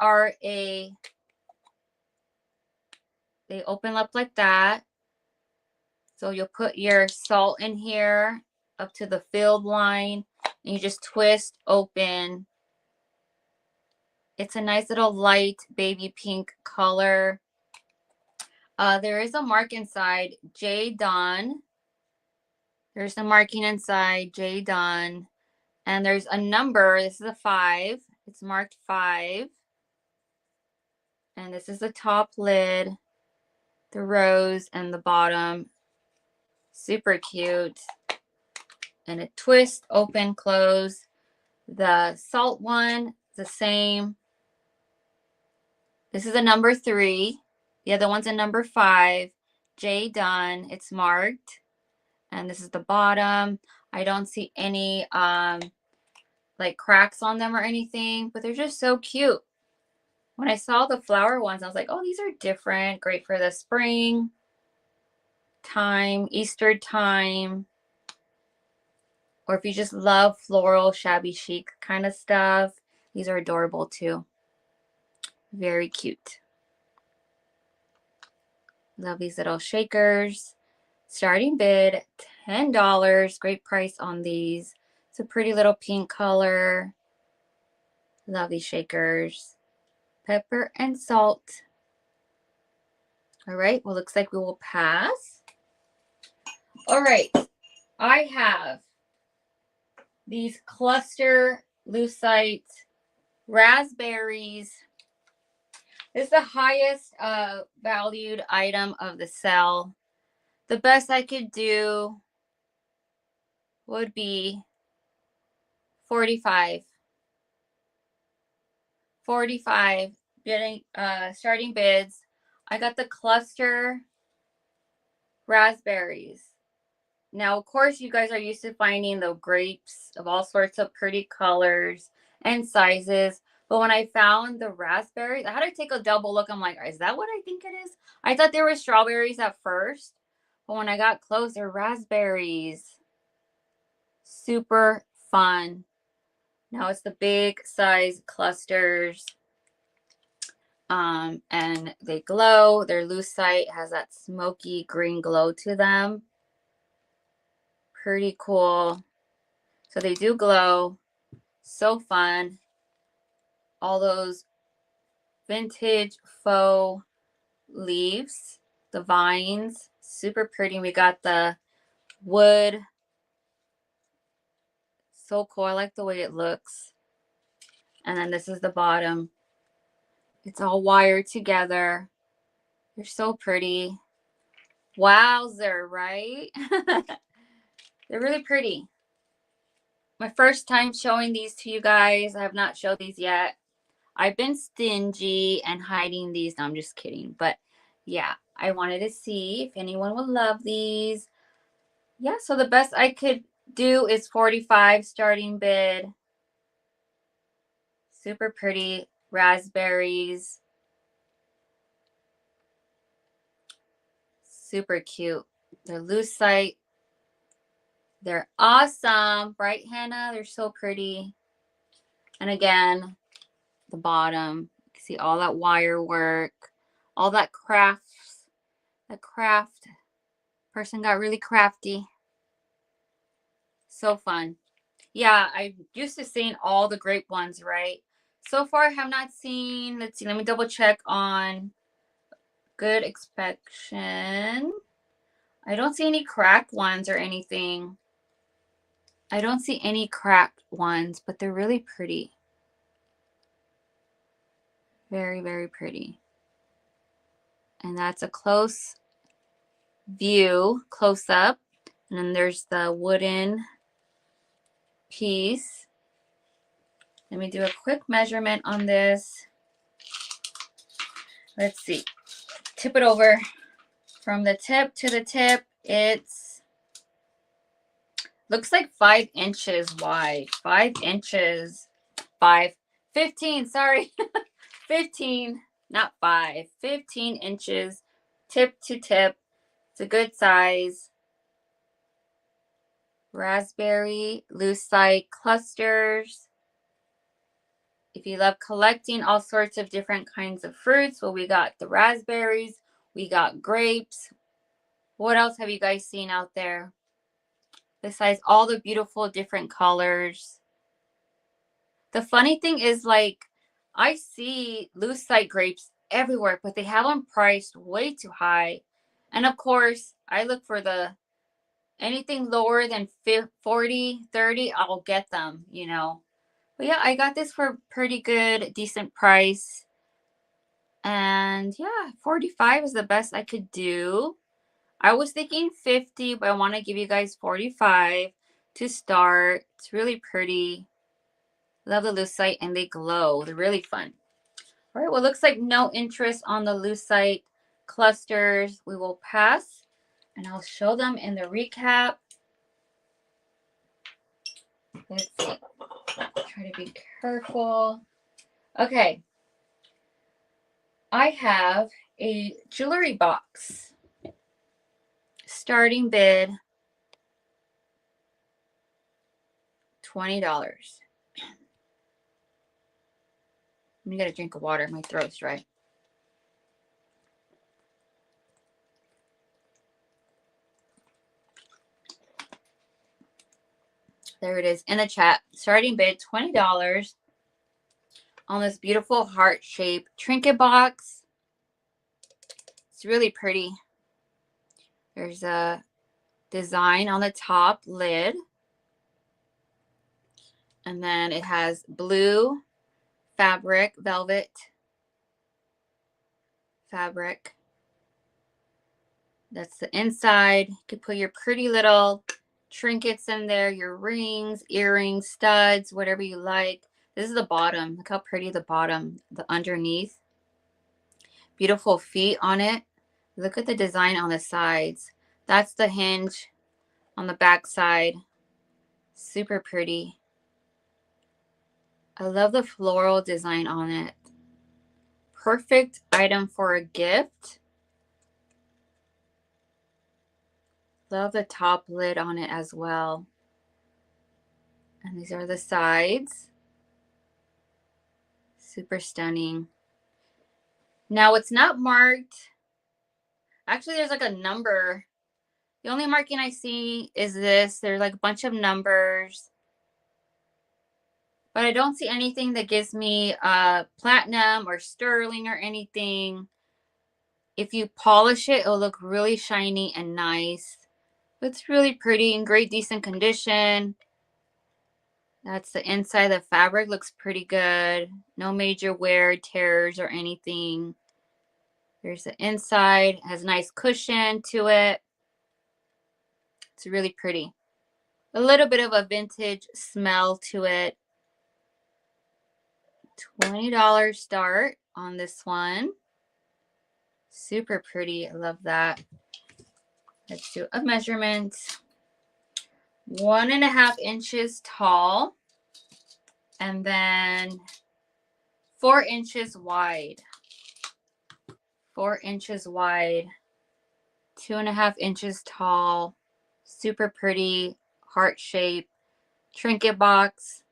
A: open up like that. So you'll put your salt in here up to the filled line and you just twist open. It's a nice little light baby pink color. There is a mark inside, J Dawn. There's the marking inside, J Dawn. And there's a number. This is a 5. It's marked 5. And this is the top lid, the rose, and the bottom. Super cute. And it twists, open, close. The salt one, the same. This is a number 3. The other one's a number 5. J Done. It's marked. And this is the bottom. I don't see any like cracks on them or anything, but they're just so cute. When I saw the flower ones, I was like, oh, these are different. Great for the spring time, Easter time. Or if you just love floral, shabby chic kind of stuff, these are adorable too. Very cute. Love these little shakers. Starting bid, $10. Great price on these. It's a pretty little pink color. Love these shakers. Pepper and salt. All right, well, looks like we will pass. All right, I have these cluster lucite raspberries. This is the highest valued item of the sale. The best I could do would be 45. 45 getting starting bids. I got the cluster raspberries. Now, of course, you guys are used to finding the grapes of all sorts of pretty colors and sizes. But when I found the raspberries, I had to take a double look. I'm like, is that what I think it is? I thought they were strawberries at first. But when I got close, they're raspberries. Super fun. Now it's the big size clusters. And they glow. Their lucite has that smoky green glow to them. Pretty cool. So they do glow. So fun. All those vintage faux leaves, the vines, super pretty. We got the wood. So cool. I like the way it looks. And then this is the bottom. It's all wired together. They're so pretty. Wowzer, right? They're really pretty. My first time showing these to you guys. I have not showed these yet. I've been stingy and hiding these. No, I'm just kidding. But yeah, I wanted to see if anyone would love these. Yeah, so the best I could do is 45 starting bid. Super pretty raspberries. Super cute. They're lucite. They're awesome. Right, Hannah? They're so pretty. And again, the bottom. You can see all that wire work, all that crafts. The craft person got really crafty. So fun. Yeah, I used to seeing all the grape ones, right? So far, I have not seen, let's see, let me double check on Good Inspection. I don't see any cracked ones or anything. I don't see any cracked ones, but they're really pretty. Very, very pretty. And that's a close view, close up. And then there's the wooden piece. Let me do a quick measurement on this. Let's see. Tip it over. From the tip to the tip, it's Looks like 5 inches wide. 5 inches. 15, sorry. 15, not 5. 15 inches tip to tip. It's a good size. Raspberry lucite clusters. If you love collecting all sorts of different kinds of fruits, well, we got the raspberries, we got grapes. What else have you guys seen out there? Besides all the beautiful different colors. The funny thing is, like, I see lucite grapes everywhere, but they have them priced way too high. And of course, I look for the anything lower than 40, 30, I'll get them, you know. But yeah, I got this for a pretty good, decent price. And yeah, 45 is the best I could do. I was thinking 50, but I want to give you guys 45 to start. It's really pretty. Love the lucite and they glow. They're really fun. All right, well, looks like no interest on the lucite clusters. We will pass and I'll show them in the recap. Let's see. Try to be careful. Okay. I have a jewelry box. Starting bid $20. Let me get a drink of water. My throat's dry. There it is in the chat. Starting bid $20 on this beautiful heart-shaped trinket box. It's really pretty. There's a design on the top lid. And then it has blue fabric, velvet fabric. That's the inside. You can put your pretty little trinkets in there, your rings, earrings, studs, whatever you like. This is the bottom. Look how pretty the bottom, the underneath. Beautiful feet on it. Look at the design on the sides. That's the hinge on the back side. Super pretty. I love the floral design on it. Perfect item for a gift. Love the top lid on it as well. And these are the sides. Super stunning. Now it's not marked. Actually, there's like a number. The only marking I see is this. There's like a bunch of numbers. But I don't see anything that gives me platinum or sterling or anything. If you polish it, it'll look really shiny and nice. It's really pretty in great, decent condition. That's the inside. The fabric looks pretty good. No major wear, tears, or anything. There's the inside. It has a nice cushion to it. It's really pretty. A little bit of a vintage smell to it. $20 start on this one. Super pretty. I love that. Let's do a measurement. 1.5 inches tall. And then 4 inches wide. 4 inches wide. 2.5 inches tall. Super pretty. Heart shape. Trinket box.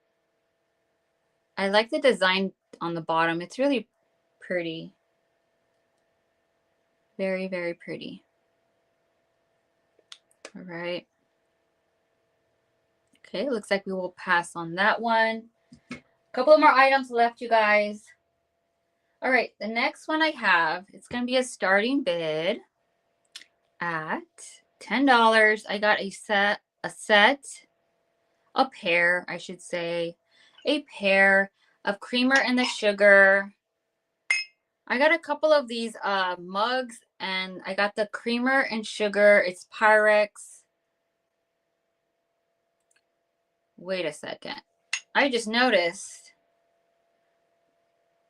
A: I like the design on the bottom. It's really pretty. Very, very pretty. All right. Okay, looks like we will pass on that one. A couple of more items left, you guys. All right, the next one I have, it's going to be a starting bid at $10. I got a pair, I should say, a pair of creamer and the sugar. I got a couple of these mugs, and I got the creamer and sugar. It's Pyrex. Wait a second. I just noticed.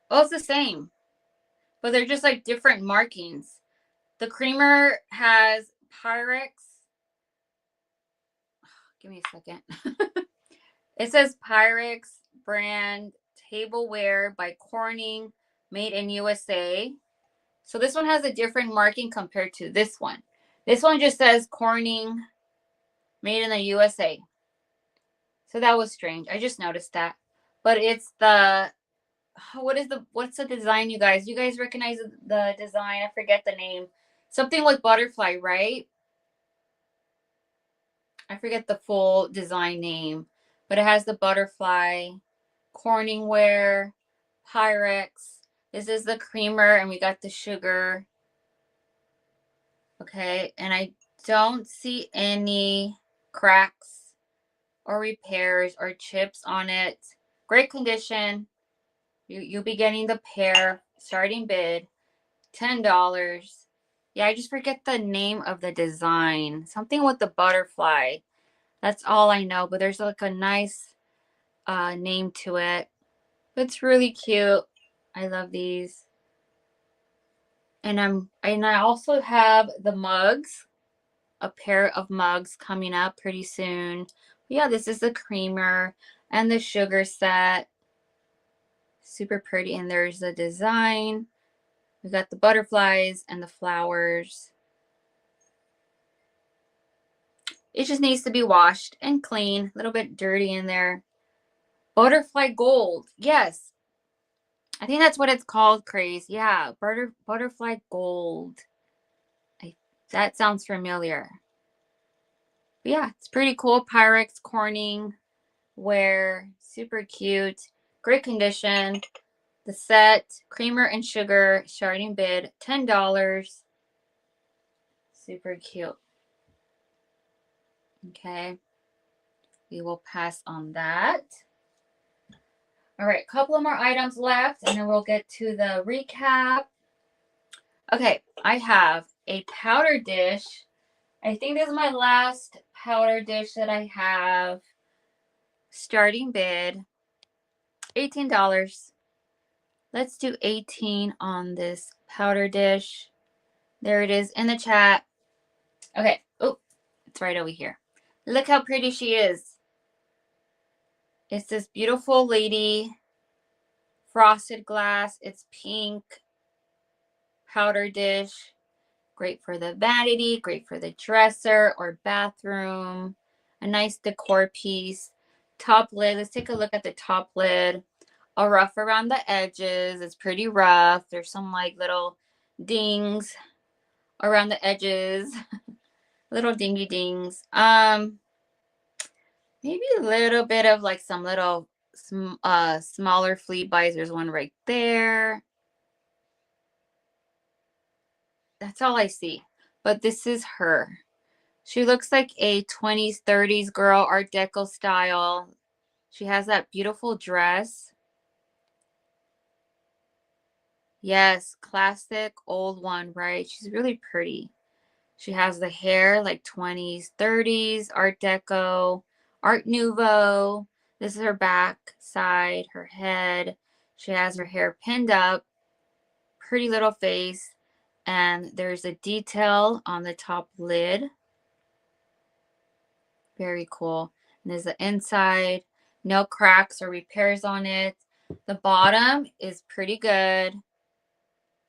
A: Oh, it's the same, but they're just like different markings. The creamer has Pyrex. Give me a second. It says Pyrex brand tableware by Corning, made in USA. So this one has a different marking compared to this one. This one just says Corning, made in the USA. So that was strange. I just noticed that. But it's the, what's the design, you guys? You guys recognize the design? I forget the name. Something with butterfly, right? I forget the full design name, but it has the butterfly, Corningware, Pyrex. This is the creamer, and we got the sugar. Okay, and I don't see any cracks or repairs or chips on it. Great condition. You'll be getting the pair. Starting bid, $10. Yeah, I just forget the name of the design. Something with the butterfly. That's all I know, but there's like a nice name to it. It's really cute. I love these. And I also have the mugs, a pair of mugs coming up pretty soon. But yeah, this is the creamer and the sugar set. Super pretty. And there's the design. We got the butterflies and the flowers. It just needs to be washed and clean. A little bit dirty in there. Butterfly gold. Yes. I think that's what it's called, Craze. Yeah, butterfly gold. That sounds familiar. But yeah, it's pretty cool. Pyrex Corning wear. Super cute. Great condition. The set, creamer and sugar, starting bid, $10. Super cute. Okay. We will pass on that. All right, a couple of more items left, and then we'll get to the recap. Okay, I have a powder dish. I think this is my last powder dish that I have. Starting bid, $18. Let's do 18 on this powder dish. There it is in the chat. Okay. Oh, it's right over here. Look how pretty she is. It's this beautiful lady. Frosted glass. It's pink. Powder dish. Great for the vanity. Great for the dresser or bathroom. A nice decor piece. Top lid. Let's take a look at the top lid. A rough around the edges. It's pretty rough. There's some like little dings around the edges. Little dingy dings. Maybe a little bit of like some little smaller flea bites. There's one right there. That's all I see. But this is her. She looks like a 20s, 30s girl, Art Deco style. She has that beautiful dress. Yes, classic old one, right? She's really pretty. She has the hair like 20s, 30s, Art Deco, Art Nouveau. This is her back side, her head. She has her hair pinned up. Pretty little face. And there's a detail on the top lid. Very cool. And there's the inside. No cracks or repairs on it. The bottom is pretty good.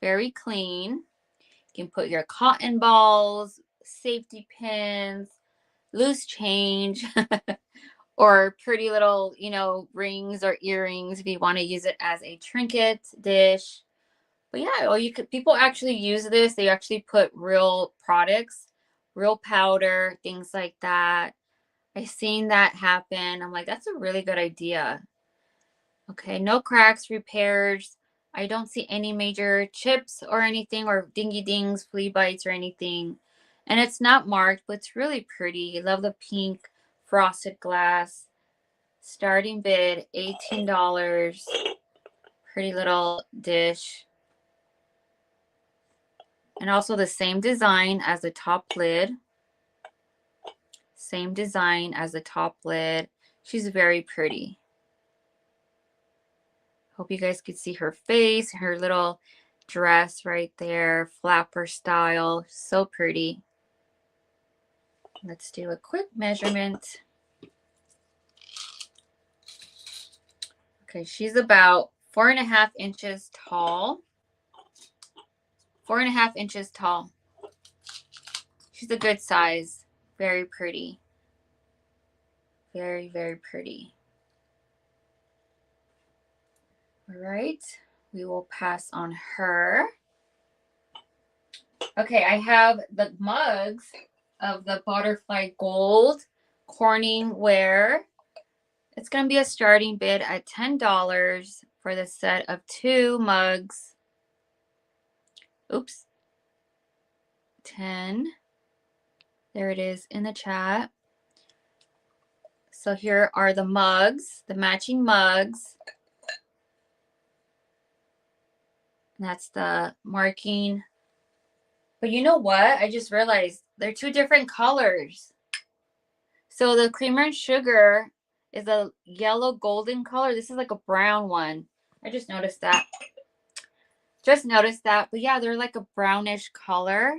A: Very clean. You can put your cotton balls, safety pins, loose change, or pretty little, rings or earrings if you want to use it as a trinket dish. But yeah, people actually use this. They actually put real products, real powder, things like that. I've seen that happen. I'm like, that's a really good idea. Okay, no cracks, repairs. I don't see any major chips or anything, or dingy dings, flea bites or anything. And it's not marked, but it's really pretty. I love the pink frosted glass. Starting bid, $18. Pretty little dish. And also the same design as the top lid. Same design as the top lid. She's very pretty. Hope you guys could see her face, her little dress right there, flapper style. So pretty. Let's do a quick measurement. Okay, she's about 4.5 inches tall. 4.5 inches tall. She's a good size. Very pretty. Very, very pretty. All right, we will pass on her. Okay, I have the mugs of the butterfly gold Corningware. It's going to be a starting bid at $10 for the set of 2 mugs. Oops. 10. There it is in the chat. So here are the mugs, the matching mugs. That's the marking. But you know what? I just realized they're 2 different colors. So the creamer and sugar is a yellow golden color. This is like a brown one. I just noticed that. Just noticed that. But yeah, they're like a brownish color.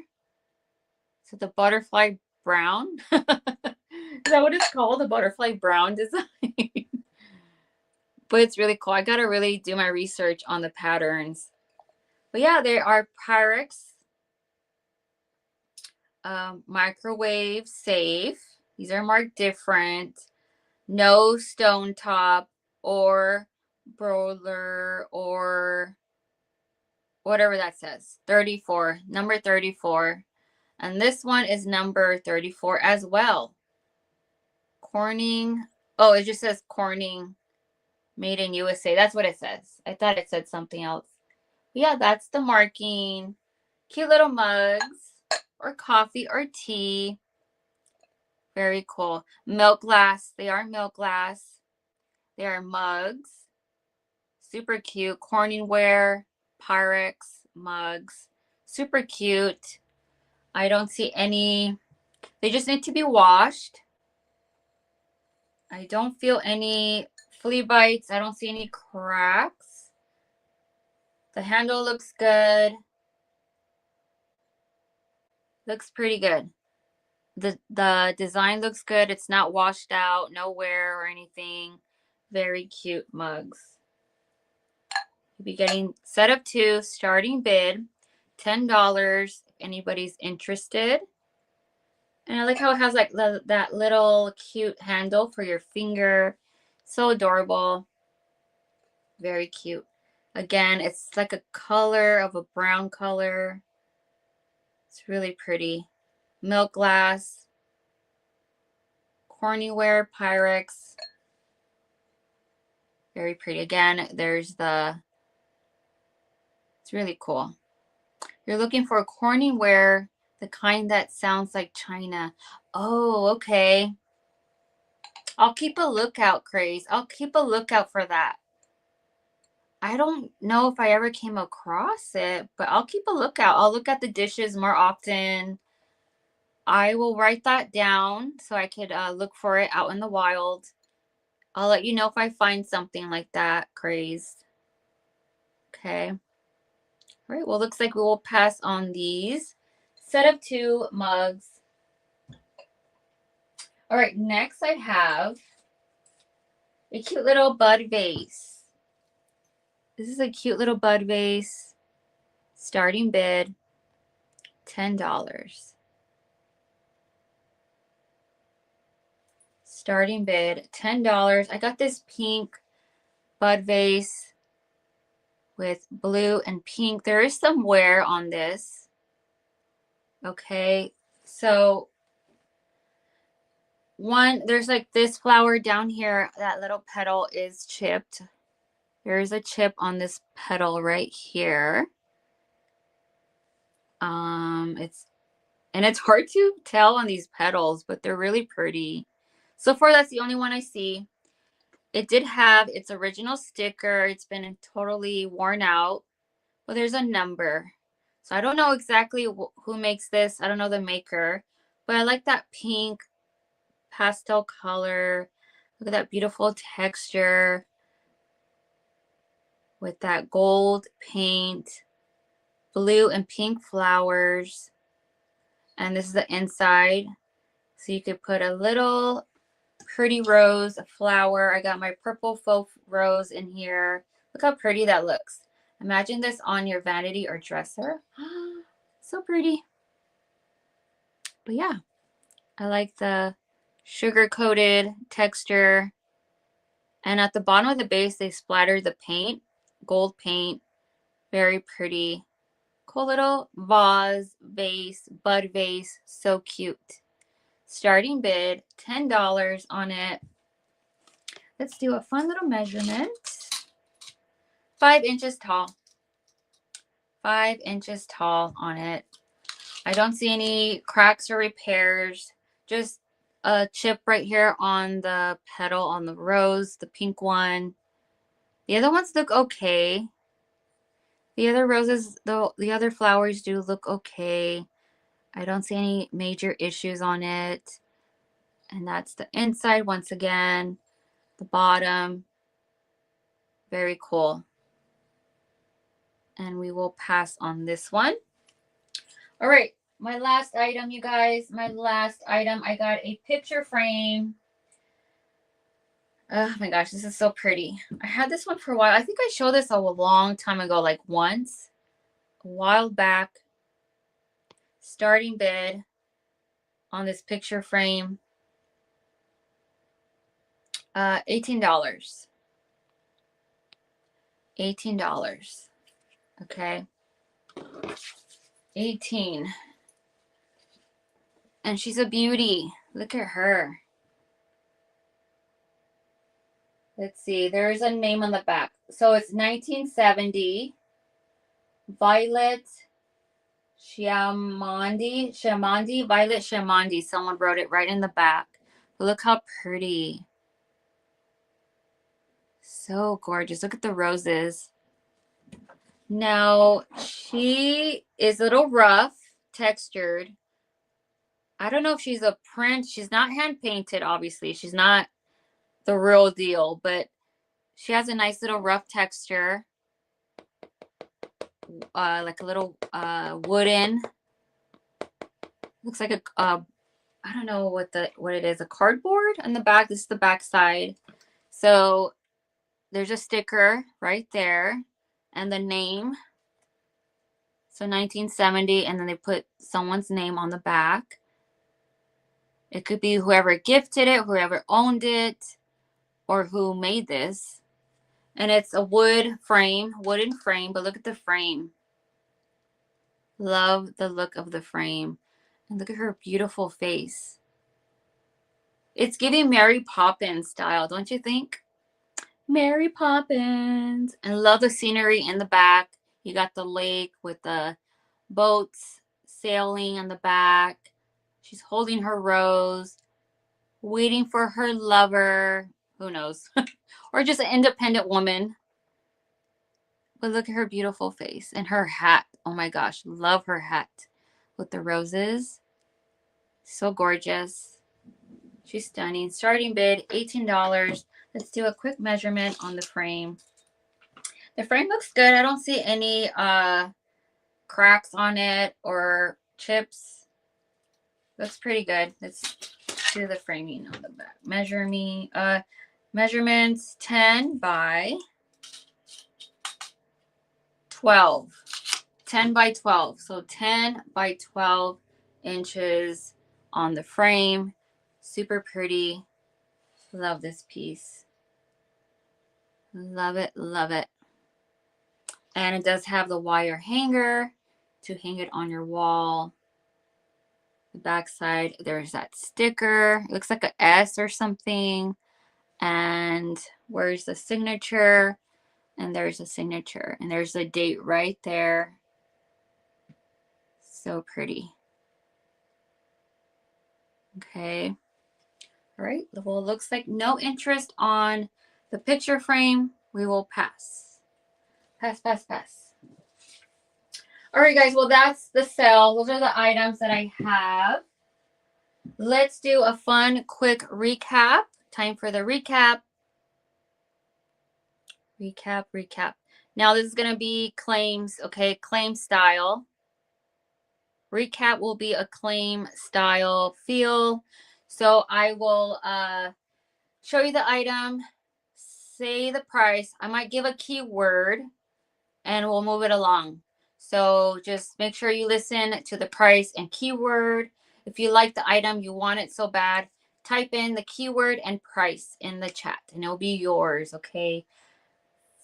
A: So the butterfly brown. Is that what it's called? The butterfly brown design. But it's really cool. I got to really do my research on the patterns. But yeah, they are Pyrex. Microwave safe. These are marked different. No stone top or broiler or whatever that says. 34. Number 34. And this one is number 34 as well. Corning. Oh, it just says Corning made in USA. That's what it says. I thought it said something else. But yeah, that's the marking. Cute little mugs or coffee or tea. Very cool. Milk glass. They are milk glass. They are mugs. Super cute. Corningware, Pyrex mugs. Super cute. I don't see any. They just need to be washed. I don't feel any flea bites. I don't see any cracks. The handle looks good. Looks pretty good. The design looks good. It's not washed out, no wear or anything. Very cute mugs. You'll be getting set of 2, starting bid, $10 if anybody's interested. And I like how it has like that little cute handle for your finger. So adorable. Very cute. Again, it's like a color of a brown color. It's really pretty. Milk glass. Corningware, Pyrex. Very pretty. Again, there's the, it's really cool. You're looking for Corningware, the kind that sounds like China. Oh, okay. I'll keep a lookout, Craze. I'll keep a lookout for that. I don't know if I ever came across it, but I'll keep a lookout. I'll look at the dishes more often. I will write that down so I could look for it out in the wild. I'll let you know if I find something like that, Craze. Okay. All right. Well, looks like we will pass on these. Set of 2 mugs. All right. Next, I have a cute little bud vase. This is a cute little bud vase. Starting bid, $10. Starting bid, $10. I got this pink bud vase with blue and pink. There is some wear on this. Okay, so there's like this flower down here. That little petal is chipped. There's a chip on this petal right here. It's hard to tell on these petals, but they're really pretty. So far, that's the only one I see. It did have its original sticker. It's been totally worn out, but there's a number. So I don't know exactly who makes this. I don't know the maker, but I like that pink pastel color. Look at that beautiful texture with that gold paint, blue and pink flowers. And this is the inside. So you could put a little pretty rose flower. I got my purple faux rose in here. Look how pretty that looks. Imagine this on your vanity or dresser. So pretty. But yeah, I like the sugar-coated texture. And at the bottom of the base, they splattered the paint, gold paint. Very pretty. Cool little vase, bud vase. So cute. Starting bid, $10 on it. Let's do a fun little measurement. 5 inches tall. 5 inches tall on it. I don't see any cracks or repairs. Just a chip right here on the petal on the rose, the pink one. The other ones look okay. The other roses, the other flowers do look okay. I don't see any major issues on it. And that's the inside once again. The bottom. Very cool. And we will pass on this one. All right. My last item, you guys. My last item. I got a picture frame. Oh my gosh, this is so pretty. I had this one for a while. I think I showed this a long time ago, like once. A while back. Starting bid on this picture frame. $18. $18. Okay. 18. And she's a beauty. Look at her. Let's see. There's a name on the back. So it's 1970. Violet Shamandi. Violet Shamandi. Someone wrote it right in the back. But look how pretty. So gorgeous. Look at the roses. Now, she is a little rough, textured. I don't know if she's a print. She's not hand painted, obviously. She's not the real deal, but she has a nice little rough texture. Like a little wooden. Looks like a I don't know what it is, a cardboard on the back. This is the back side. So there's a sticker right there and the name. So 1970, and then they put someone's name on the back. It could be whoever gifted it, whoever owned it, or who made this. And it's a wooden frame, but look at the frame. Love the look of the frame. And look at her beautiful face. It's giving Mary Poppins style, don't you think? Mary Poppins. And love the scenery in the back. You got the lake with the boats sailing on the back. She's holding her rose, waiting for her lover. Who knows? Or just an independent woman. But look at her beautiful face and her hat. Oh my gosh, love her hat with the roses. So gorgeous. She's stunning. Starting bid, $18. Let's do a quick measurement on the frame. The frame looks good. I don't see any cracks on it or chips. Looks pretty good. Let's do the framing on the back. Measurements 10 by 12. 10 by 12. So 10 by 12 inches on the frame. Super pretty. Love this piece. Love it, love it. And it does have the wire hanger to hang it on your wall. The back side, there's that sticker. It looks like an S or something. And where's the signature? And there's a signature. And there's the date right there. So pretty. Okay. All right. Well, it looks like no interest on the picture frame. We will pass. Pass, pass, pass. All right, guys. Well, that's the sale. Those are the items that I have. Let's do a fun, quick recap. Time for the recap. Recap. Now, this is going to be claims, okay? Claim style. Recap will be a claim style feel. So I will show you the item, say the price. I might give a keyword and we'll move it along. So just make sure you listen to the price and keyword. If you like the item, you want it so bad, type in the keyword and price in the chat and it'll be yours, okay?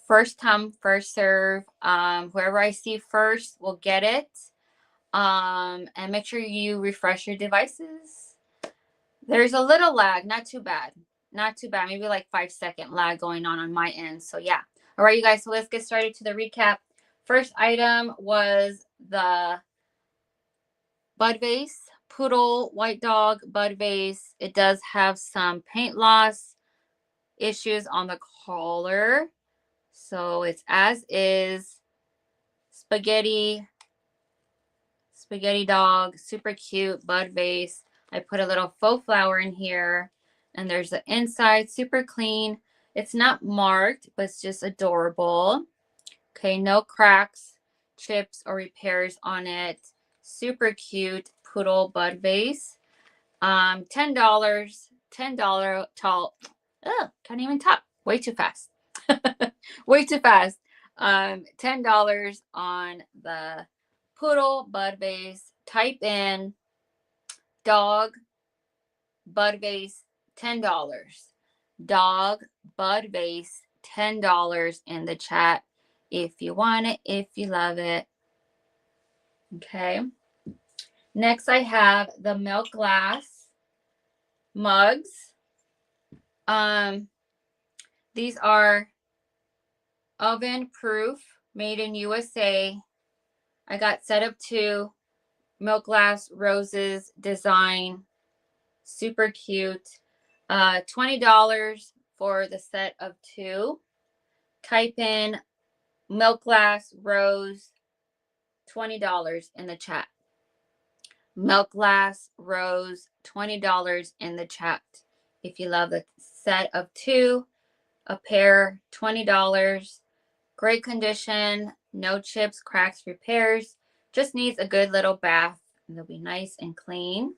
A: First come, first serve. Whoever I see first will get it. And make sure you refresh your devices. There's a little lag, not too bad. Not too bad. Maybe like 5-second lag going on my end. So yeah. All right, you guys. So let's get started to the recap. First item was the bud vase, poodle, white dog, bud vase. It does have some paint loss issues on the collar. So it's as is. Spaghetti dog, super cute, bud vase. I put a little faux flower in here and there's the inside, super clean. It's not marked, but it's just adorable. Okay, no cracks, chips, or repairs on it. Super cute poodle bud vase. $10, $10 tall. Ugh, can't even talk. Way too fast. Way too fast. $10 on the poodle bud vase. Type in dog bud vase, $10. Dog bud vase, $10 in the chat if you want it, if you love it. Okay. Next, I have the milk glass mugs. These are oven proof, made in USA. I got set up 2 milk glass roses design. Super cute. $20 for the set of 2. Type in milk glass rose, $20 in the chat. Milk glass rose, $20 in the chat. If you love the set of 2, a pair, $20. Great condition, no chips, cracks, repairs. Just needs a good little bath and they'll be nice and clean.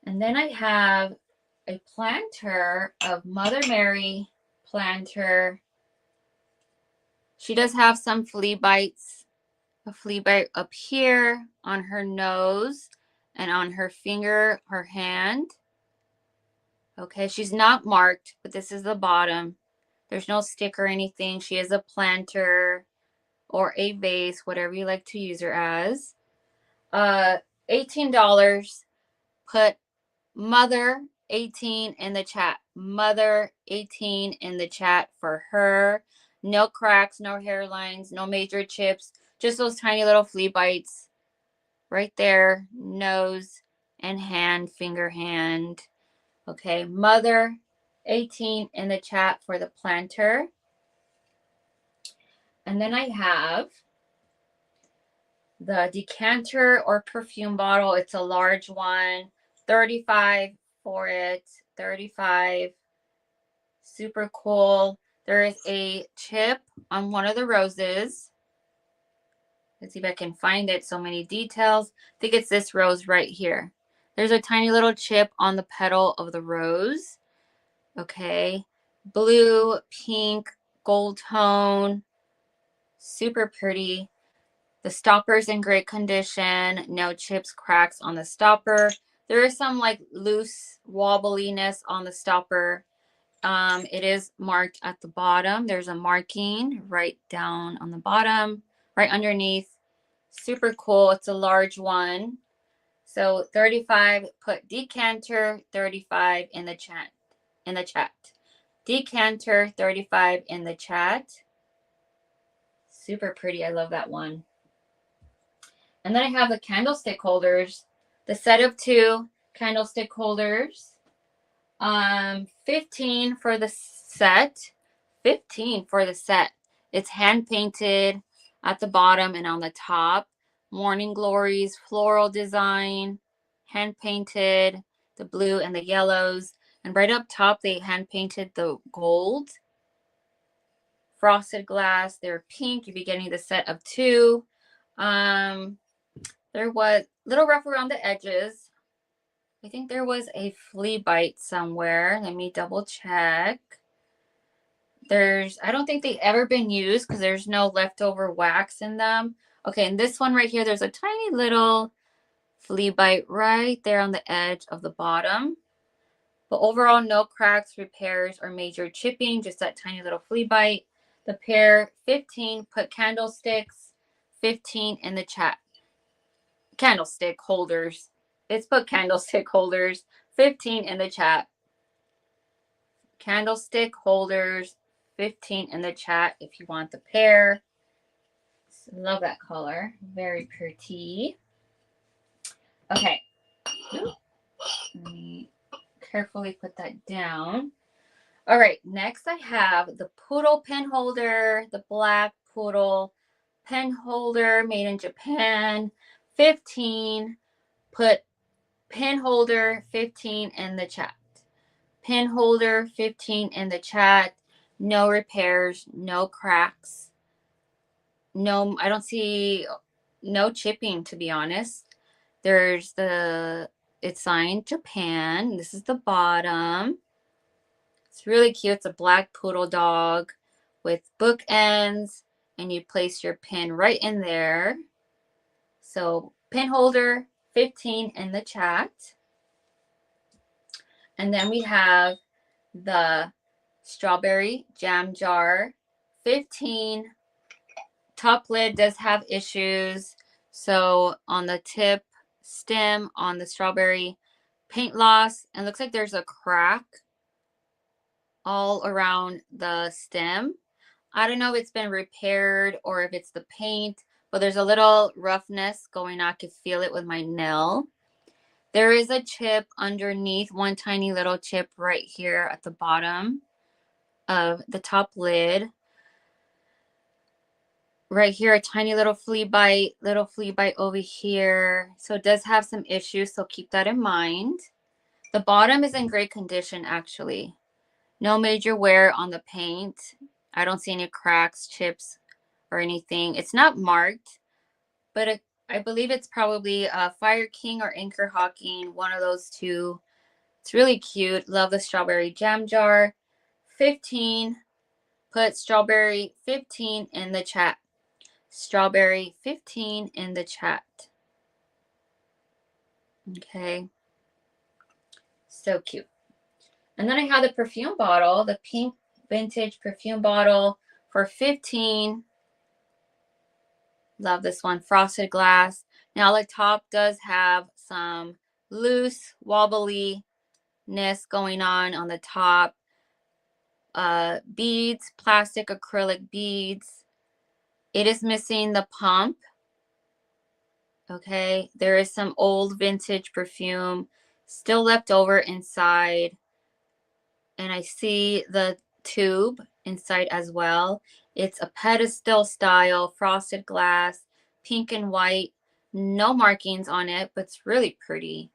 A: And then I have a planter of Mother Mary planter. She does have some flea bites. A flea bite up here on her nose and on her finger, her hand. Okay, she's not marked, but this is the bottom. There's no stick or anything. She is a planter or a vase, whatever you like to use her as. $18. Put Mother 18 in the chat. Mother 18 in the chat for her. No cracks, no hairlines, no major chips. Just those tiny little flea bites right there. Nose and hand, finger, hand. Okay, Mother 18 in the chat for the planter. And then I have the decanter or perfume bottle. It's a large one. $35 for it. $35. Super cool. There is a chip on one of the roses. Let's see if I can find it. So many details. I think it's this rose right here. There's a tiny little chip on the petal of the rose. Okay. Blue, pink, gold tone. Super pretty. The stopper's in great condition. No chips, cracks on the stopper. There is some like loose wobbliness on the stopper. It is marked at the bottom. There's a marking right down on the bottom, right underneath. Super cool. It's a large one. So 35, put decanter 35 in the chat. Decanter 35 in the chat. Super pretty. I love that one. And then I have the candlestick holders, the set of 2 candlestick holders. 15 for the set. 15 for the set. It's hand painted at the bottom and on the top. Morning Glories floral design, hand painted, the blue and the yellows. And right up top, they hand painted the gold. Frosted glass. They're pink. You'll be getting the set of 2. There was a little rough around the edges. I think there was a flea bite somewhere. Let me double check. I don't think they've ever been used because there's no leftover wax in them. Okay, and this one right here, there's a tiny little flea bite right there on the edge of the bottom. But overall, no cracks, repairs, or major chipping, just that tiny little flea bite. The pair, 15, put candlesticks, 15 in the chat. Candlestick holders. It's put candlestick holders, 15 in the chat. Candlestick holders, 15 in the chat if you want the pair. Love that color. Very pretty. Okay. Let me carefully put that down. All right. Next, I have the poodle pen holder, the black poodle pen holder made in Japan. 15. Put pen holder 15 in the chat. Pen holder 15 in the chat. No repairs, no cracks. No, I don't see no chipping, to be honest. There's it's signed Japan. This is the bottom. It's really cute. It's a black poodle dog with bookends, and you place your pin right in there. So pin holder 15 in the chat. And then we have the strawberry jam jar 15. Top lid does have issues. So on the tip stem on the strawberry, paint loss, and looks like there's a crack all around the stem. I don't know if it's been repaired or if it's the paint, but there's a little roughness going on. I could feel it with my nail. There is a chip underneath, one tiny little chip right here at the bottom of the top lid. Right here, a tiny little flea bite over here. So it does have some issues, so keep that in mind. The bottom is in great condition, actually. No major wear on the paint. I don't see any cracks, chips, or anything. It's not marked, but I believe it's probably Fire King or Anchor Hawking, one of those two. It's really cute. Love the strawberry jam jar. 15. Put strawberry 15 in the chat. Strawberry 15 in the chat. Okay. So cute. And then I have the perfume bottle, the pink vintage perfume bottle for 15. Love this one. Frosted glass. Now the top does have some loose wobbliness going on the top. Beads, plastic acrylic beads. It is missing the pump. Okay, there is some old vintage perfume still left over inside. And I see the tube inside as well. It's a pedestal style frosted glass, pink and white. No markings on it, but it's really pretty.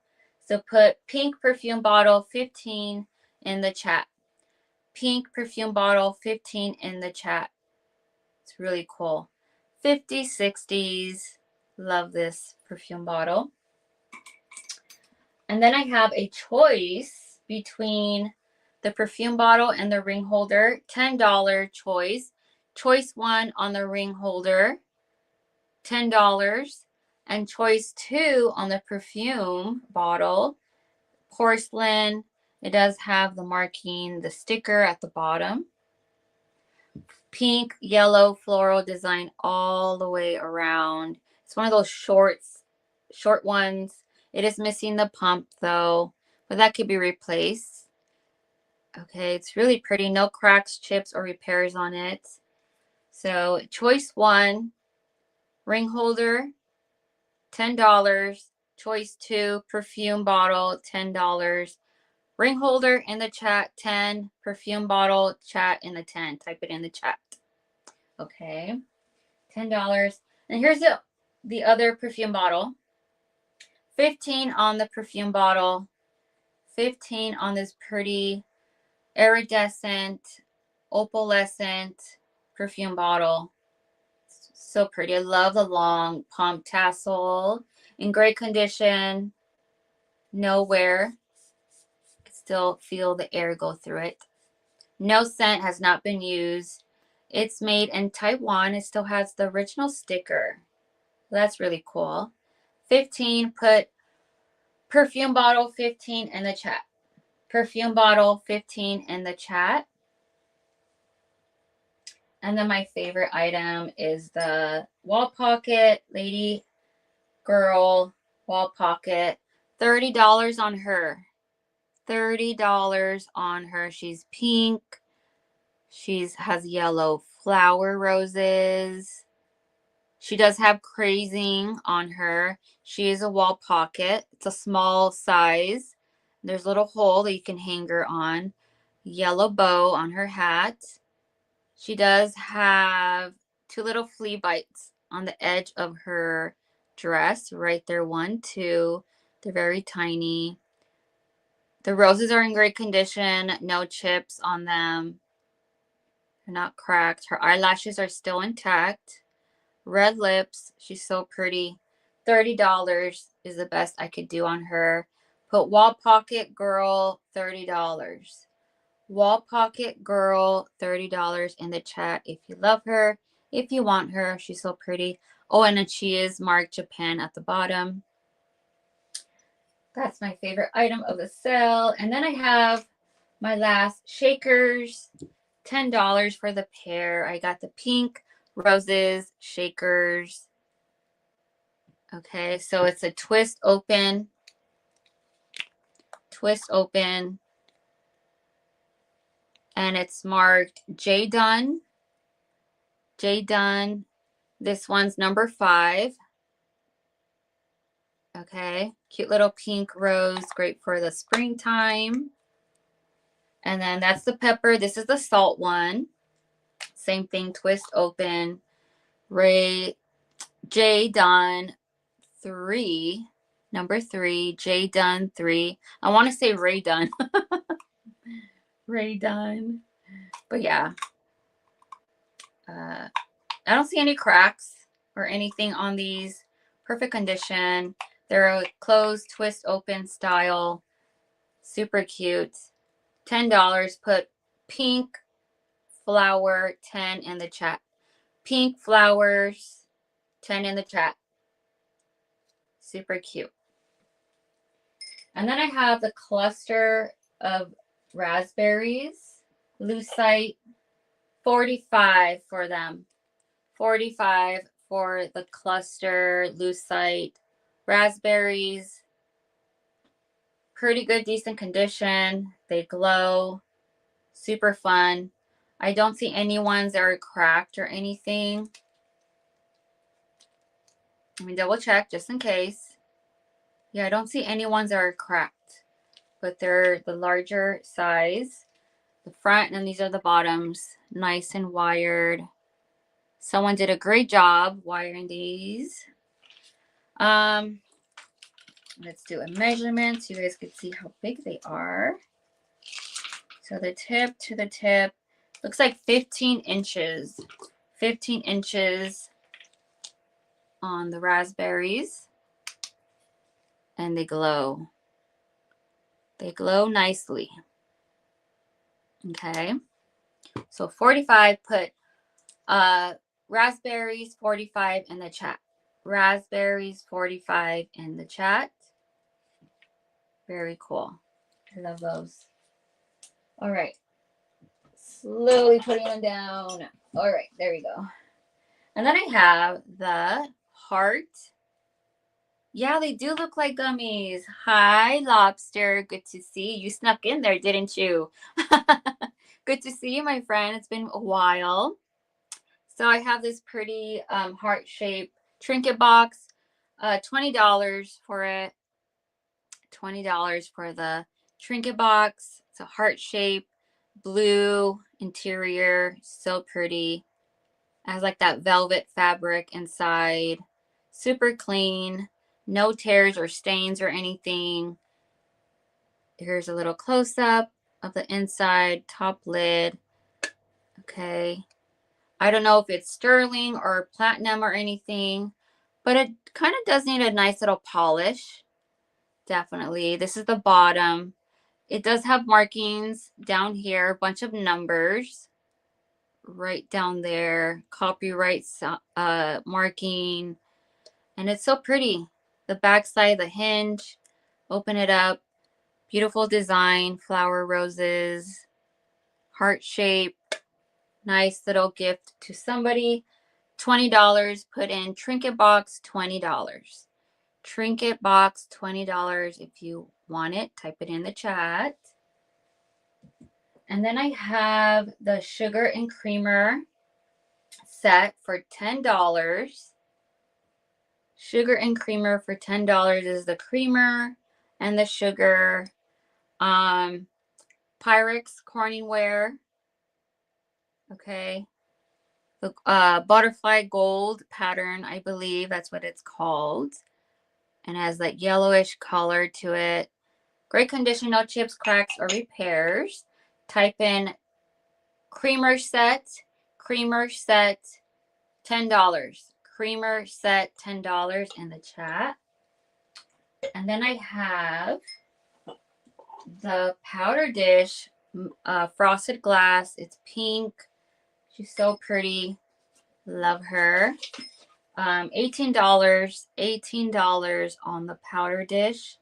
A: So put pink perfume bottle 15 in the chat. Pink perfume bottle 15 in the chat. It's really cool. 50s, 60s. Love this perfume bottle. And then I have a choice between the perfume bottle and the ring holder. $10 choice. Choice 1 on the ring holder, $10. And choice 2 on the perfume bottle, porcelain. It does have the marking, the sticker at the bottom. Pink, yellow, floral design all the way around. It's one of those short ones. It is missing the pump though, but that could be replaced. Okay, it's really pretty. No cracks, chips, or repairs on it. So choice 1, ring holder, $10. Choice 2, perfume bottle, $10. Ring holder in the chat, 10. Perfume bottle, chat in the 10. Type it in the chat. Okay, $10. And here's the other perfume bottle. 15 on the perfume bottle. 15 on this pretty iridescent, opalescent perfume bottle. So pretty. I love the long pump tassel. In great condition. nowhere. Still feel the air go through it. No scent, has not been used. It's made in Taiwan. It still has the original sticker. That's really cool. 15, put perfume bottle 15 in the chat. Perfume bottle 15 in the chat. And then my favorite item is the wall pocket, lady, girl, wall pocket. $30 on her. $30 on her. She's pink. She has yellow flower roses. She does have crazing on her. She is a wall pocket. It's a small size. There's a little hole that you can hang her on. Yellow bow on her hat. She does have 2 little flea bites on the edge of her dress. Right there, 1, 2. They're very tiny. The roses are in great condition. No chips on them. They're not cracked. Her eyelashes are still intact. Red lips. She's so pretty. $30 is the best I could do on her. Put wall pocket girl, $30. Wall pocket girl, $30 in the chat if you love her, if you want her. She's so pretty. Oh, and then she is marked Japan at the bottom. That's my favorite item of the sale. And then I have my last shakers, $10 for the pair. I got the pink roses shakers. Okay, so it's a twist open, and it's marked J Dunn. J Dunn. This one's number 5. Okay, cute little pink rose, great for the springtime. And then that's the pepper. This is the salt one. Same thing, twist open. Ray J Dunn 3, number 3, J Dunn 3. I want to say Ray Dunn. Ray Dunn. But yeah. I don't see any cracks or anything on these. Perfect condition. They're a closed twist open style. Super cute. $10. Put pink flower 10 in the chat. Pink flowers 10 in the chat. Super cute. And then I have the cluster of raspberries. Lucite, 45 for them. 45 for the cluster lucite raspberries. Pretty good, decent condition. They glow. Super fun. I don't see any ones that are cracked or anything. Let me double check just in case. Yeah, I don't see any ones that are cracked, but they're the larger size. The front, and these are the bottoms. Nice and wired. Someone did a great job wiring these. Let's do a measurement so you guys can see how big they are. So the tip to the tip looks like 15 inches. 15 inches on the raspberries. And they glow. They glow nicely. Okay. So 45, put raspberries 45 in the chat. Raspberries 45 in the chat. Very cool. I love those. All right. Slowly putting them down. All right, there we go. And then I have the heart. Yeah, they do look like gummies. Hi, Lobster. Good to see you. You snuck in there, didn't you? Good to see you, my friend. It's been a while. So I have this pretty heart-shaped trinket box. $20 for it. $20 for the trinket box. It's a heart-shaped blue interior. So pretty. It has like that velvet fabric inside. Super clean. No tears or stains or anything. Here's a little close-up of the inside top lid. Okay. I don't know if it's sterling or platinum or anything, but it kind of does need a nice little polish. Definitely. This is the bottom. It does have markings down here, a bunch of numbers right down there, copyright marking, and it's so pretty. The back side, the hinge, open it up, beautiful design, flower roses, heart shape, nice little gift to somebody. $20, put in trinket box, $20. Trinket box, $20 if you want it. Type it in the chat. And then I have the sugar and creamer set for $10. Sugar and creamer for $10 is the creamer and the sugar. Pyrex Corningware. Okay. The butterfly gold pattern, I believe that's what it's called. And has that yellowish color to it. Great condition, no chips, cracks, or repairs. Type in creamer set, $10. Creamer set, $10 in the chat. And then I have the powder dish, frosted glass. It's pink. She's so pretty. Love her. $18, $18 on the powder dish.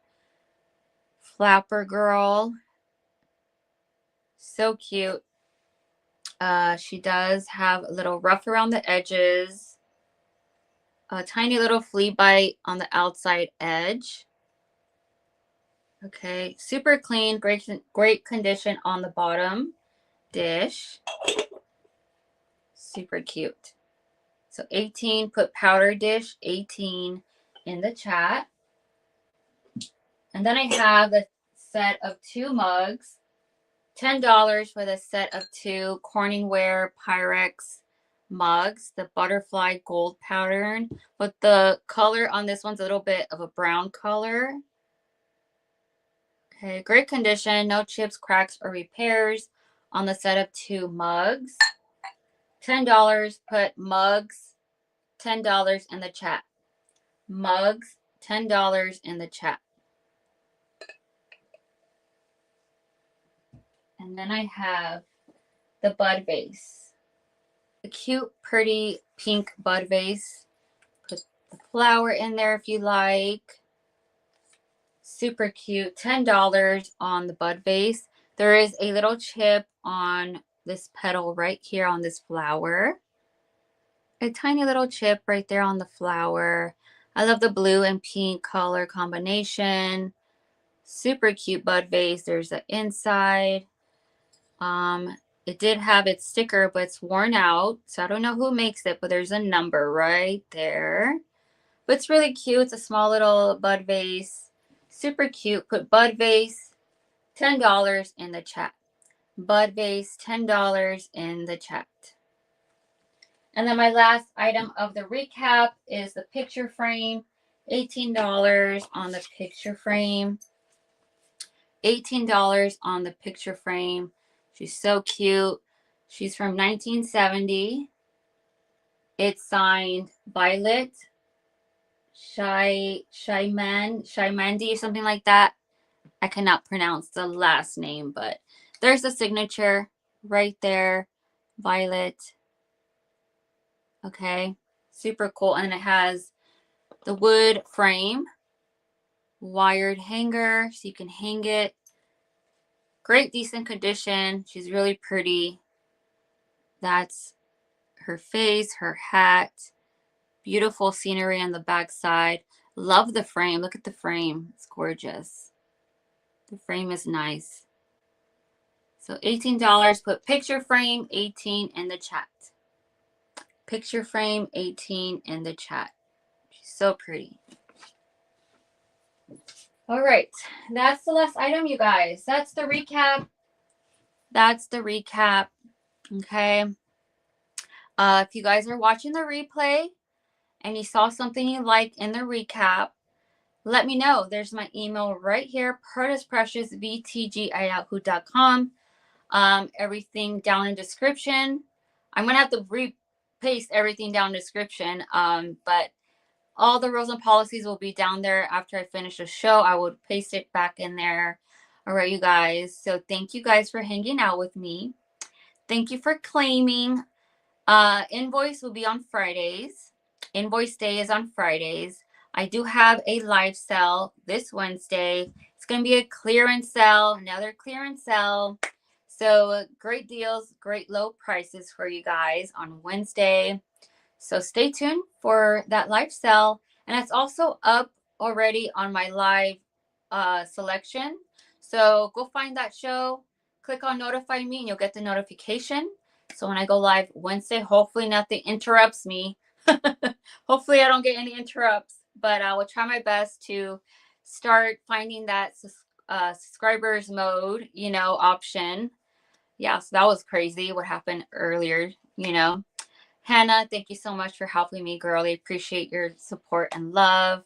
A: Flapper girl. So cute. She does have a little rough around the edges. A tiny little flea bite on the outside edge. Okay, super clean, great condition on the bottom dish. Super cute. So 18, put powder dish 18 in the chat. And then I have the set of 2 mugs. $10 for the set of 2 Corningware Pyrex mugs, the butterfly gold pattern. But the color on this one's a little bit of a brown color. Okay, great condition, no chips, cracks, or repairs on the set of 2 mugs. $10, put mugs, $10 in the chat. Mugs, $10 in the chat. And then I have the bud vase. The cute, pretty pink bud vase. Put the flower in there if you like. Super cute. $10 on the bud vase. There is a little chip on this petal right here on this flower. A tiny little chip right there on the flower. I love the blue and pink color combination. Super cute bud vase. There's the inside. It did have its sticker, but it's worn out. So I don't know who makes it, but there's a number right there. But it's really cute. It's a small little bud vase. Super cute. Put bud vase, $10 in the chat. Bud vase, $10 in the chat. And then my last item of the recap is the picture frame. $18 on the picture frame. $18 on the picture frame. She's so cute. She's from 1970. It's signed Violet Shaimandi or something like that. I cannot pronounce the last name, but there's the signature right there. Violet. Okay. Super cool. And it has the wood frame, wired hanger, so you can hang it. Great, decent condition. She's really pretty. That's her face, her hat. Beautiful scenery on the back side. Love the frame. Look at the frame. It's gorgeous. The frame is nice. So $18. Put picture frame 18 in the chat. Picture frame 18 in the chat. She's so pretty. All right. That's the last item, you guys. That's the recap. That's the recap. Okay. If you guys are watching the replay and you saw something you like in the recap, let me know. There's my email right here, purtisepreciousvtg@yahoo.com. Everything down in description. I'm going to have to repaste everything down in description. But All the rules and policies will be down there after I finish the show. I would paste it back in there. All right, you guys. So thank you guys for hanging out with me. Thank you for claiming. Invoice will be on Fridays. Invoice day is on Fridays. I do have a live sale this Wednesday. It's going to be a clearance sale, another clearance sale. So great deals, great low prices for you guys on Wednesday. So stay tuned for that live sale. And it's also up already on my live selection. So go find that show, click on notify me, and you'll get the notification. So when I go live Wednesday, hopefully nothing interrupts me. Hopefully I don't get any interrupts, but I will try my best to start finding that subscribers mode, option. Yeah, so that was crazy what happened earlier, Hannah, thank you so much for helping me, girl. I appreciate your support and love.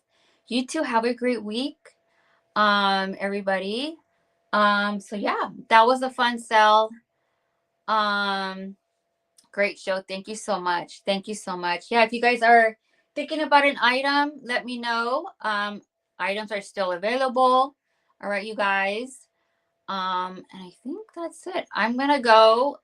A: You too, have a great week, everybody. So yeah, that was a fun sell. Great show. Thank you so much. Thank you so much. Yeah, if you guys are thinking about an item, let me know. Items are still available. All right, you guys. And I think that's it. I'm gonna go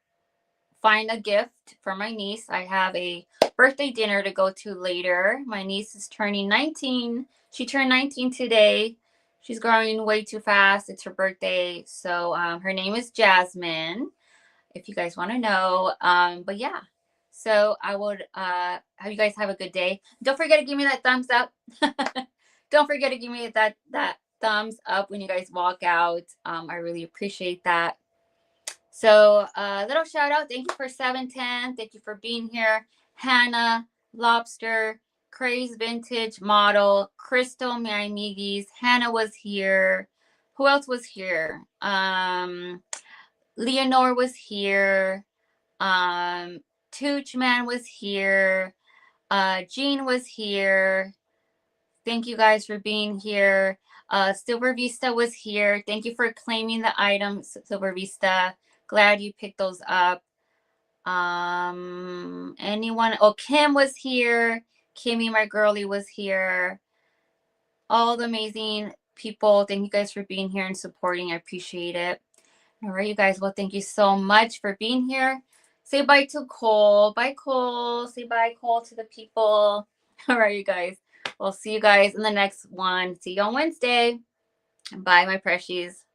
A: find a gift for my niece. I have a birthday dinner to go to later. My niece is turning 19. She turned 19 today. She's growing way too fast. It's her birthday. So her name is Jasmine, if you guys want to know. But yeah, so I would have you guys have a good day. Don't forget to give me that thumbs up. Don't forget to give me that thumbs up when you guys walk out. I really appreciate that. So little shout out. Thank you for 710. Thank you for being here. Hannah, Lobster, Craze Vintage Model, Crystal, my amigues. Hannah was here. Who else was here? Leonore was here. Tooch Man was here. Jean was here. Thank you guys for being here. Silver Vista was here. Thank you for claiming the items, Silver Vista. Glad you picked those up. Anyone? Oh, Kim was here. Kimmy, my girlie, was here. All the amazing people. Thank you guys for being here and supporting. I appreciate it. All right, you guys. Well, thank you so much for being here. Say bye to Cole. Bye, Cole. Say bye, Cole, to the people. All right, you guys. We'll see you guys in the next one. See you on Wednesday. Bye, my precious.